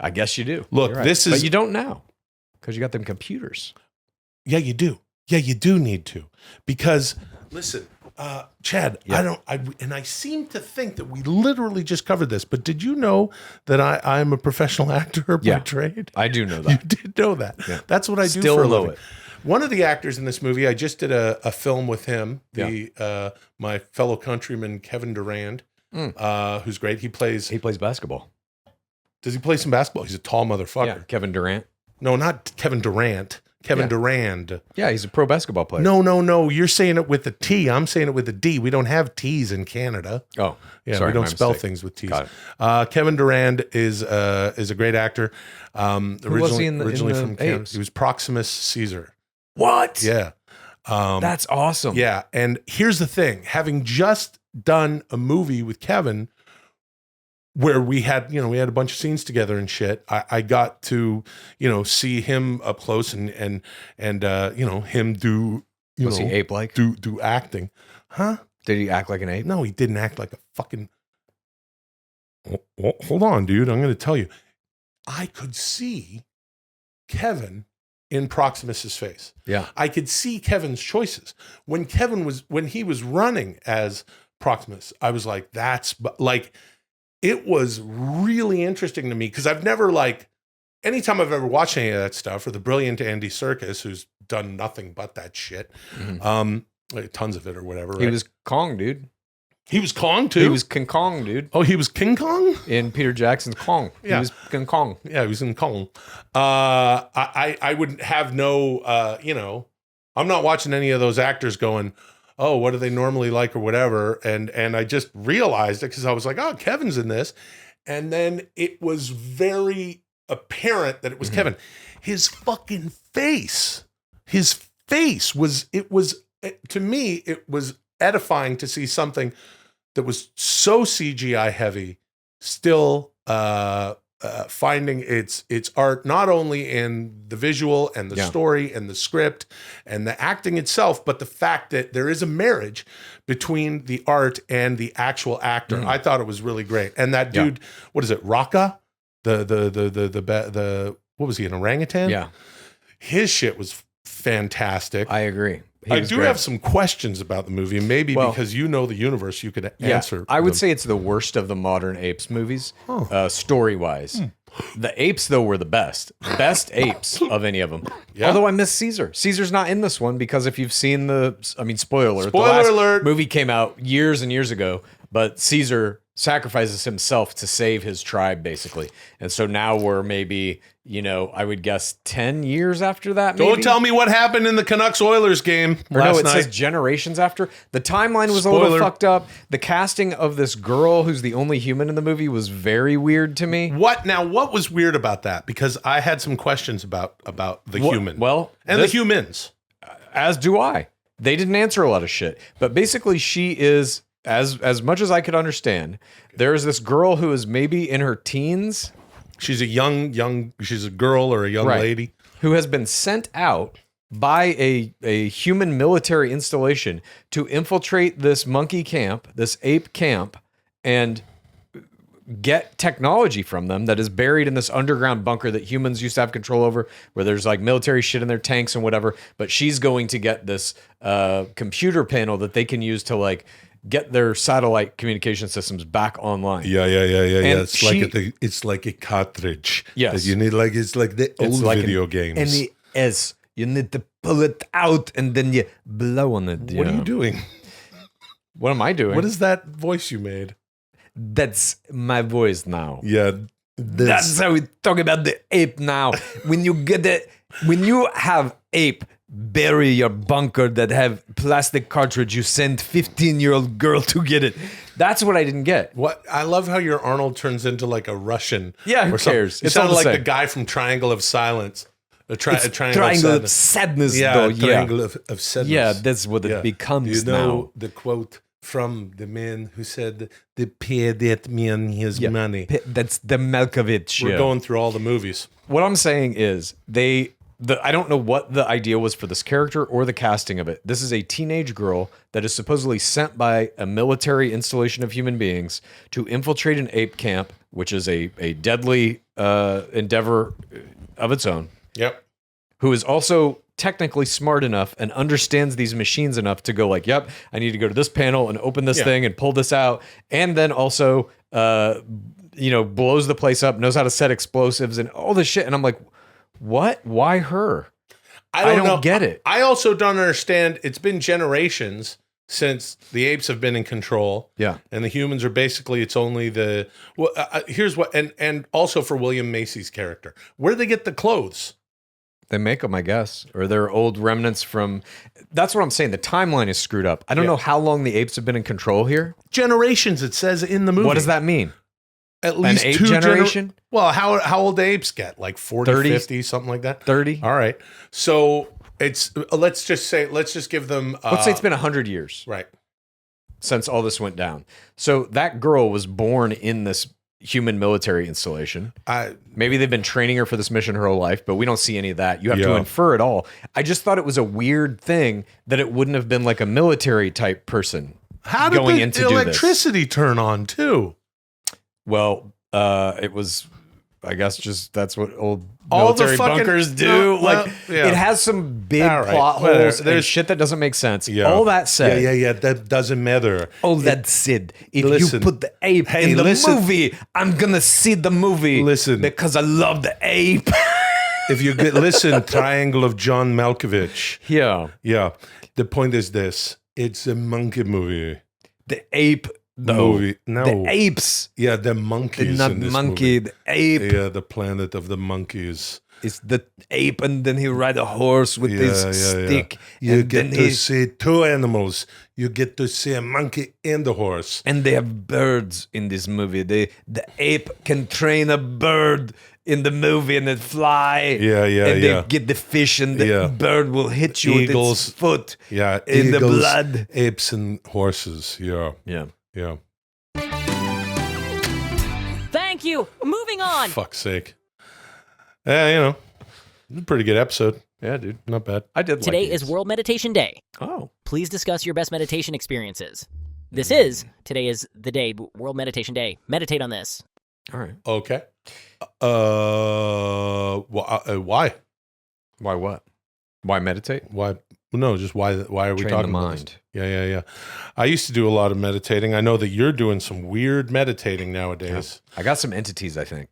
I guess you do. Look, this is... But you don't now because you got them computers. Yeah, you do. Yeah, you do need to. Because, listen, Chad, I seem to think that we literally just covered this, but did you know that I'm a professional actor by trade? I do know that. You did know that. Yeah. That's what I do for a living. One of the actors in this movie, I just did a film with him, my fellow countryman, Kevin Durand, who's great. He plays basketball. Does he play some basketball? He's a tall motherfucker. Yeah, Kevin Durant. No, not Kevin Durant. Kevin Durand. Yeah, he's a pro basketball player. No. You're saying it with a T. I'm saying it with a D. We don't have T's in Canada. Oh, yeah. Sorry, we don't spell things with T's. Kevin Durand is a great actor. Originally from Canada. He was Proximus Caesar. What? Yeah. That's awesome. Yeah. And here's the thing. Having just done a movie with Kevin where we had a bunch of scenes together and shit. I got to, see him up close and him do, Was he ape-like? Do acting. Huh? Did he act like an ape? No, he didn't act like a fucking... Hold on, dude. I'm going to tell you. I could see Kevin in Proximus's face. Yeah. I could see Kevin's choices. When he was running as Proximus, I was like, it was really interesting to me because I've never anytime I've ever watched any of that stuff, or the brilliant Andy Serkis, who's done nothing but that shit, tons of it or whatever. He was Kong, dude. He was Kong too? He was King Kong, dude. Oh, he was King Kong? In Peter Jackson's Kong. Yeah. He was King Kong. Yeah, he was in Kong. I wouldn't have I'm not watching any of those actors going, oh, what are they normally like or whatever. And I just realized it because I was like, oh, Kevin's in this. And then it was very apparent that it was Kevin. His fucking face. To me, it was edifying to see something that was so CGI heavy still finding its art not only in the visual and the story and the script and the acting itself, but the fact that there is a marriage between the art and the actual actor. I thought it was really great. And that dude, what is it, Raka? The what was he, an orangutan? Yeah. His shit was fantastic. I agree. I do have some questions about the movie, maybe because you know the universe, you could answer. I would say it's the worst of the modern Apes movies, story-wise. The Apes, though, were the best Apes of any of them. Yeah. Although I miss Caesar. Caesar's not in this one because if you've seen spoiler alert, movie came out years and years ago, but Caesar sacrifices himself to save his tribe, basically. And so now we're maybe, I would guess 10 years after that. Maybe? Don't tell me what happened in the Canucks-Oilers game last night. Says generations after. The timeline was a little fucked up. The casting of this girl, who's the only human in the movie, was very weird to me. What was weird about that? Because I had some questions about the human. Well, the humans. As do I. They didn't answer a lot of shit. But basically, she is, as much as I could understand, there is this girl who is maybe in her teens. She's a she's a girl or a young lady who has been sent out by a human military installation to infiltrate this monkey camp, this ape camp, and get technology from them that is buried in this underground bunker that humans used to have control over, where there's like military shit in their tanks and whatever. But she's going to get this computer panel that they can use to like get their satellite communication systems back online. Yeah. It's like a cartridge. Yes. That you need, it's like the old video games. NES. You need to pull it out and then you blow on it. What are you doing? What am I doing? What is that voice you made? That's my voice now. Yeah. That's how we talk about the ape now. When you have ape bury your bunker that have plastic cartridge, you send 15-year-old girl to get it. That's what I didn't get. What I love how your Arnold turns into like a Russian. Yeah, who cares? It sounded like the guy from Triangle of Silence. Triangle of Sadness. Yeah, Triangle of Sadness. Yeah, that's what it becomes now. The quote from the man who said, "The pay that man his money." That's the Malkovich. We're going through all the movies. What I'm saying is I don't know what the idea was for this character or the casting of it. This is a teenage girl that is supposedly sent by a military installation of human beings to infiltrate an ape camp, which is a deadly endeavor of its own. Yep. Who is also technically smart enough and understands these machines enough to go like, yep, I need to go to this panel and open this thing and pull this out. And then also, blows the place up, knows how to set explosives and all this shit. And I'm like, what? Why her? I don't get it. I also don't understand. It's been generations since the apes have been in control. Yeah. And the humans are basically, it's only here's what, and also for William Macy's character, where do they get the clothes? They make them, I guess, or they're old remnants from. That's what I'm saying. The timeline is screwed up. I don't know how long the apes have been in control here. Generations, it says in the movie. What does that mean? At least an ape generation? Well, how old do apes get? Like 40, 30? 50, something like that? 30. All right. So it's, let's just give them. Let's say it's been 100 years. Right. Since all this went down. So that girl was born in this human military installation. Maybe they've been training her for this mission her whole life, but we don't see any of that. You have to infer it all. I just thought it was a weird thing that it wouldn't have been like a military type person. How did the electricity turn on too? Well, it was, I guess, just that's what old military bunkers do. It has some big plot holes. There's shit that doesn't make sense. Yeah. All that said. Yeah. That doesn't matter. All that said, if you put the ape in the movie, I'm going to see the movie. Listen. Because I love the ape. If you listen, Triangle of John Malkovich. Yeah. Yeah. The point is this. It's a monkey movie. The ape movie. No. The apes. Yeah, the monkeys. Not monkey, the ape. Yeah, the planet of the monkeys. It's the ape, and then he ride a horse with his stick. You get to see two animals. You get to see a monkey and a horse. And they have birds in this movie. The ape can train a bird in the movie and then fly. Yeah, yeah, and yeah. they get the fish and the Yeah. bird will hit you with Eagles. its foot. Yeah, In the eagles, blood. apes, and horses. Yeah, Yeah. yeah. Thank you. Moving on. Fuck's sake. Yeah, you know, it's a pretty good episode. Yeah, dude. Not bad. I did. Today like is these. World Meditation Day. Oh. Please discuss your best meditation experiences. Today is the day, World Meditation Day. Meditate on this. All right. Okay. Why? Why what? Why meditate? Why? No, just why? Why are we Train talking the about mind. this? Yeah, yeah, yeah. I used to do a lot of meditating. I know that you're doing some weird meditating nowadays. I got some entities, I think.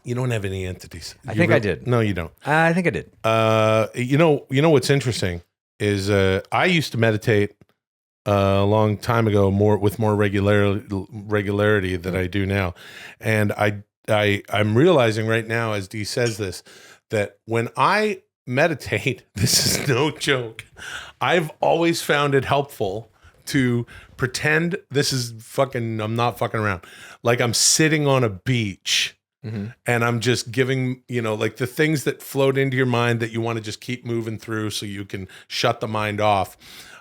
You don't have any entities. I think I did. No, you don't. I think I did. You know what's interesting is I used to meditate a long time ago, with more regularity than I do now, and I'm realizing right now as Dee says this that when I meditate, this is no joke. I've always found it helpful to pretend I'm not fucking around. Like I'm sitting on a beach. Mm-hmm. And I'm just giving, like the things that float into your mind that you want to just keep moving through so you can shut the mind off.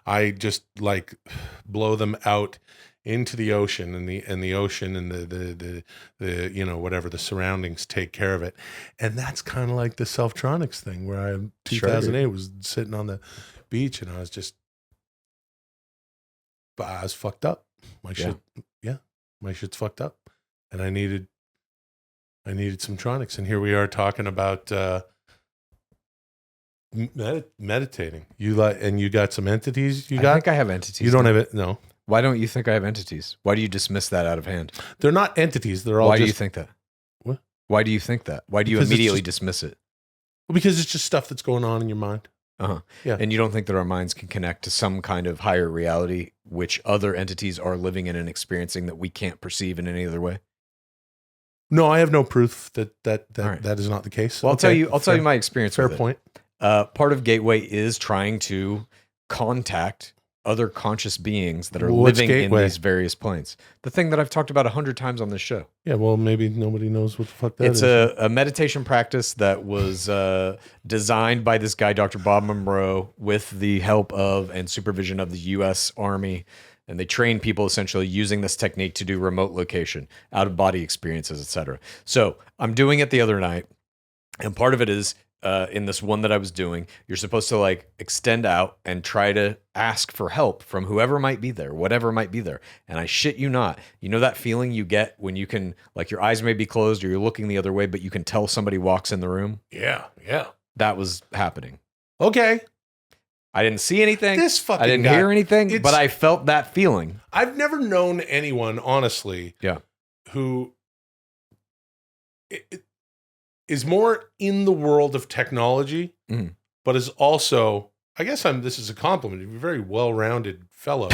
I just like blow them out into the ocean, and the ocean and the whatever the surroundings take care of it. And that's kind of like the Selftronics thing where I 2008 was sitting on the beach and I was fucked up. My shit's fucked up, and I needed some tronics, and here we are talking about meditating. You got some entities. I think I have entities. You don't have it. No. Why don't you think I have entities? Why do you dismiss that out of hand? They're not entities. They're all. Why do you think that? What? Why do you think that? Why do you Because it's immediately just- dismiss it? Well, because it's just stuff that's going on in your mind. Uh-huh. Yeah. And you don't think that our minds can connect to some kind of higher reality which other entities are living in and experiencing that we can't perceive in any other way? No, I have no proof that right. that is not the case. Well, I'll Okay, tell you my experience fair with it. point. Part of Gateway is trying to contact other conscious beings that are What's living Gateway? in these various planes. The thing that I've talked about 100 times on this show. Yeah, well, maybe nobody knows what the fuck that It's is. a meditation practice that was designed by this guy, Dr. Bob Monroe, with the help of and supervision of the U.S. Army. And they train people essentially using this technique to do remote location, out-of-body experiences, etc. So I'm doing it the other night, and part of it is in this one that I was doing, you're supposed to like extend out and try to ask for help from whoever might be there, whatever might be there. And I shit you not, you know that feeling you get when you can, like your eyes may be closed or you're looking the other way, but you can tell somebody walks in the room? Yeah. That was happening. Okay. I didn't see anything. This fucking I didn't guy, hear anything, it's- but I felt that feeling. I've never known anyone, honestly, Yeah. who is more in the world of technology, Mhm. but is also, I guess this is a compliment, you're a very well-rounded fellow.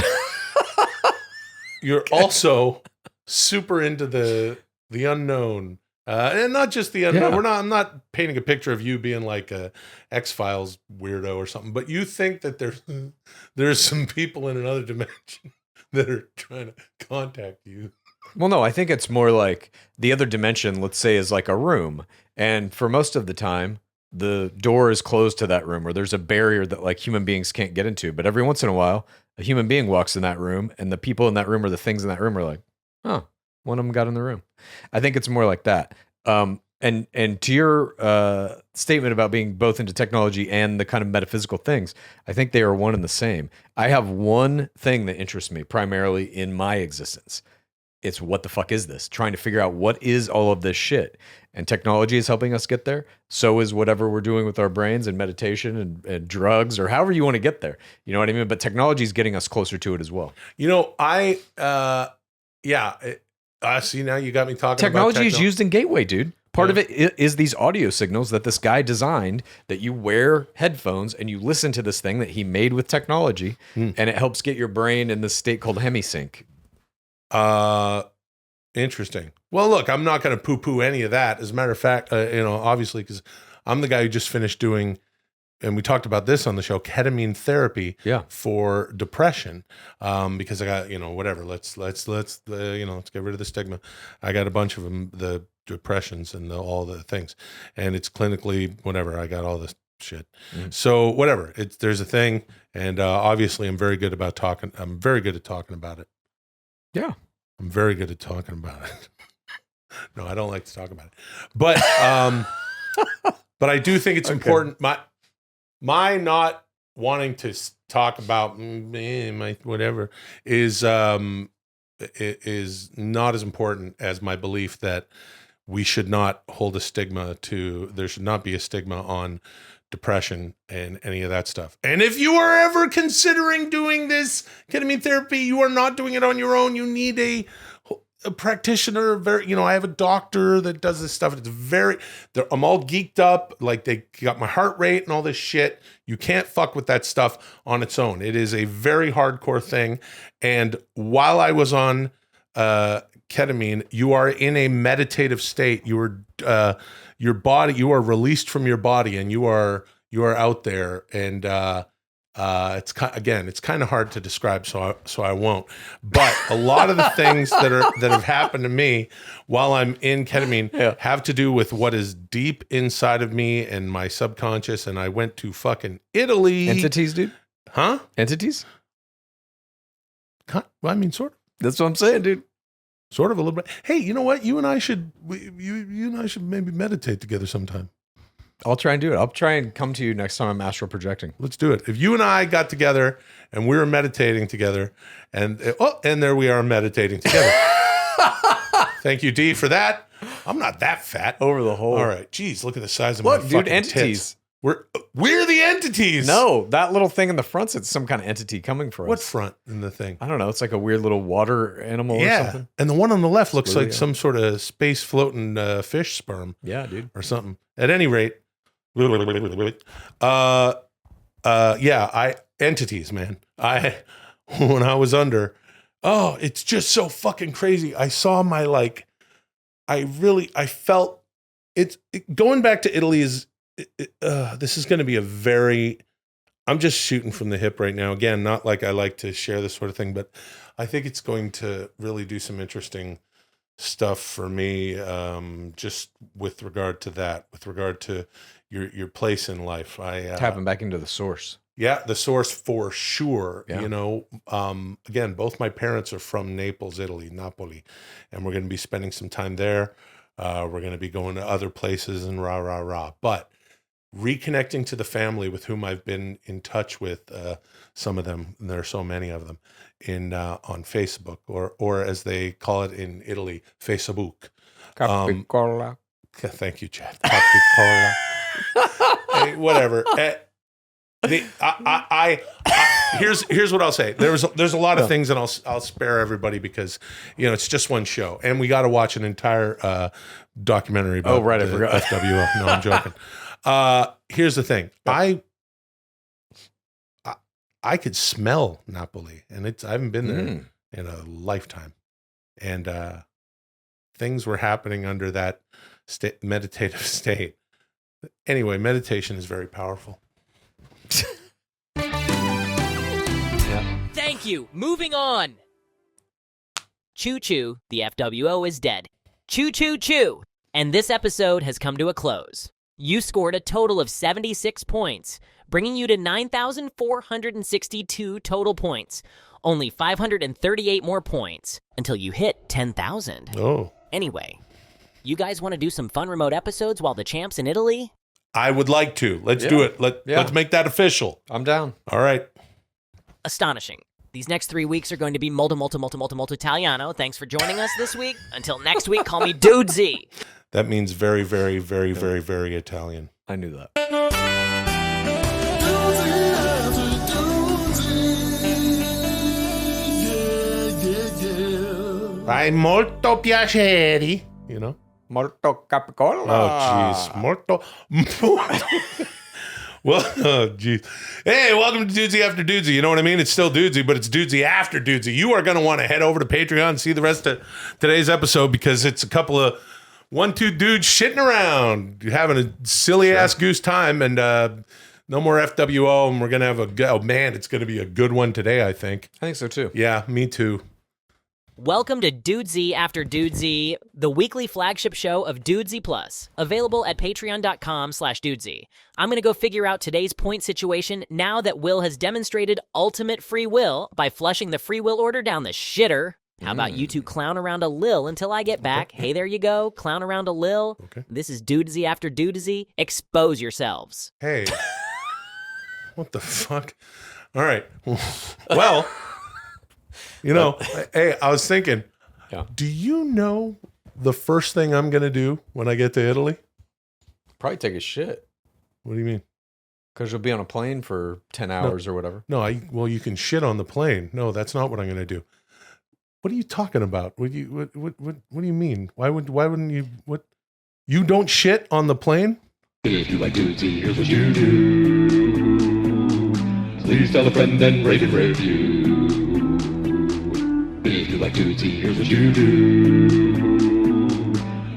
You're also super into the unknown. And not just the unknown. Yeah. I'm not painting a picture of you being like a X-Files weirdo or something, but you think that there's some people in another dimension that are trying to contact you. Well, no, I think it's more like the other dimension, let's say, is like a room. And for most of the time, the door is closed to that room or there's a barrier that like human beings can't get into. But every once in a while, a human being walks in that room and the people in that room or the things in that room are like, oh, one of them got in the room. I think it's more like that. And to your statement about being both into technology and the kind of metaphysical things, I think they are one and the same. I have one thing that interests me primarily in my existence. It's what the fuck is this? Trying to figure out what is all of this shit. And technology is helping us get there. So is whatever we're doing with our brains and meditation and drugs or however you want to get there. You know what I mean? But technology is getting us closer to it as well. You know, see, now you got me talking Technology about is used in Gateway, dude. Part of it is these audio signals that this guy designed that you wear headphones and you listen to this thing that he made with technology and it helps get your brain in this state called hemisync. Interesting. Well, look, I'm not going to poo-poo any of that. As a matter of fact, obviously, because I'm the guy who just finished doing, and we talked about this on the show, ketamine therapy for depression. Because I got, whatever. Let's get rid of the stigma. I got a bunch of them. The depressions and all the things, and it's clinically whatever. I got all this shit. So whatever, there's a thing, and obviously I'm very good at talking about it. Yeah. I'm very good at talking about it. No, I don't like to talk about it, but but I do think it's important. My not wanting to talk about my whatever is not as important as my belief that we should not hold a stigma there should not be a stigma on depression and any of that stuff. And if you are ever considering doing this ketamine therapy, you are not doing it on your own. You need a practitioner. I have a doctor that does this stuff. I'm all geeked up. Like, they got my heart rate and all this shit. You can't fuck with that stuff on its own. It is a very hardcore thing. And while I was on ketamine, you are in a meditative state. You are your body. You are released from your body, and you are out there. And it's kind of hard to describe, so I won't. But a lot of the things that have happened to me while I'm in ketamine have to do with what is deep inside of me and my subconscious. And I went to fucking Italy. Entities, dude? Huh? Entities? Well, I mean, sort of. That's what I'm saying, dude. Sort of, a little bit. Hey, you know what? You and I should maybe meditate together sometime. I'll try and do it. I'll try and come to you next time I'm astral projecting. Let's do it. If you and I got together and we were meditating together, and there we are meditating together. Thank you, D, for that. I'm not that fat. Over the hole. All right. Jeez, look at the size of my fucking entities. tits. We're the entities. No, that little thing in the front's it's some kind of entity coming for us. What front in the thing? I don't know. It's like a weird little water animal or something. And the one on the left looks like some sort of space floating fish sperm. Yeah, dude. Or something. At any rate, entities, man. When I was under, it's just so fucking crazy. I saw I felt going back to Italy is, this is going to be I'm just shooting from the hip right now. Again, not like I like to share this sort of thing, but I think it's going to really do some interesting stuff for me, just with regard to that, with regard to your place in life. Tapping back into the source. Yeah, the source for sure. Yeah. Again, both my parents are from Naples, Italy, Napoli, and we're going to be spending some time there. We're going to be going to other places and rah. But reconnecting to the family with whom I've been in touch with, some of them, and there are so many of them, on Facebook, or as they call it in Italy, Facebook. Capicola. Thank you, Chad. Capicola. Hey, whatever. Here's what I'll say. There's a lot of things, and I'll spare everybody because it's just one show, and we got to watch an entire documentary about I forgot. FWO. No, I'm joking. Here's the thing. I could smell Napoli, and I haven't been there in a lifetime, and things were happening under that meditative state. Anyway, meditation is very powerful. Thank you. Moving on. Choo choo, the FWO is dead. Choo choo choo. And this episode has come to a close. You scored a total of 76 points, bringing you to 9,462 total points. Only 538 more points until you hit 10,000. Oh. Anyway, you guys want to do some fun remote episodes while the champ's in Italy? I would like to. Let's do it. Let's make that official. I'm down. All right. Astonishing. These next 3 weeks are going to be molto Italiano. Thanks for joining us this week. Until next week, call me Dudesy. That means very, very, very, very, very Italian. I knew that. Vai molto piacere. Molto capicola. Oh, jeez. Molto. Well, oh, geez. Hey, welcome to Dudesy After Dudesy. You know what I mean? It's still Dudesy, but it's Dudesy After Dudesy. You are going to want to head over to Patreon and see the rest of today's episode because it's a couple of 1-2 dudes shitting around, having a silly-ass goose time, and no more FWO, and we're going to have it's going to be a good one today, I think. I think so, too. Yeah, me too. Welcome to Dudesy After Dudesy, the weekly flagship show of Dudesy Plus, available at patreon.com/Dudesy. I'm going to go figure out today's point situation now that Will has demonstrated ultimate free will by flushing the free will order down the shitter. How about you two clown around a lil until I get back? Hey, there you go. Clown around a lil. Okay. This is Dudesy After Dudesy. Expose yourselves. Hey. What the fuck? All right. Well, you know, hey, I was thinking, do you know the first thing I'm going to do when I get to Italy? Probably take a shit. What do you mean? Because you'll be on a plane for 10 hours or whatever. No, well, you can shit on the plane. No, that's not what I'm going to do. What are you talking about? What do you mean? Why wouldn't you? What? You don't shit on the plane? If you like Dudesy, here's what you do. Please tell a friend and rate and review. If you like Dudesy, here's what you do.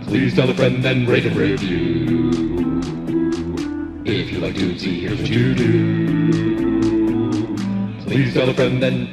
Please tell a friend and rate and review. If you like Dudesy, here's what you do. Please tell a friend and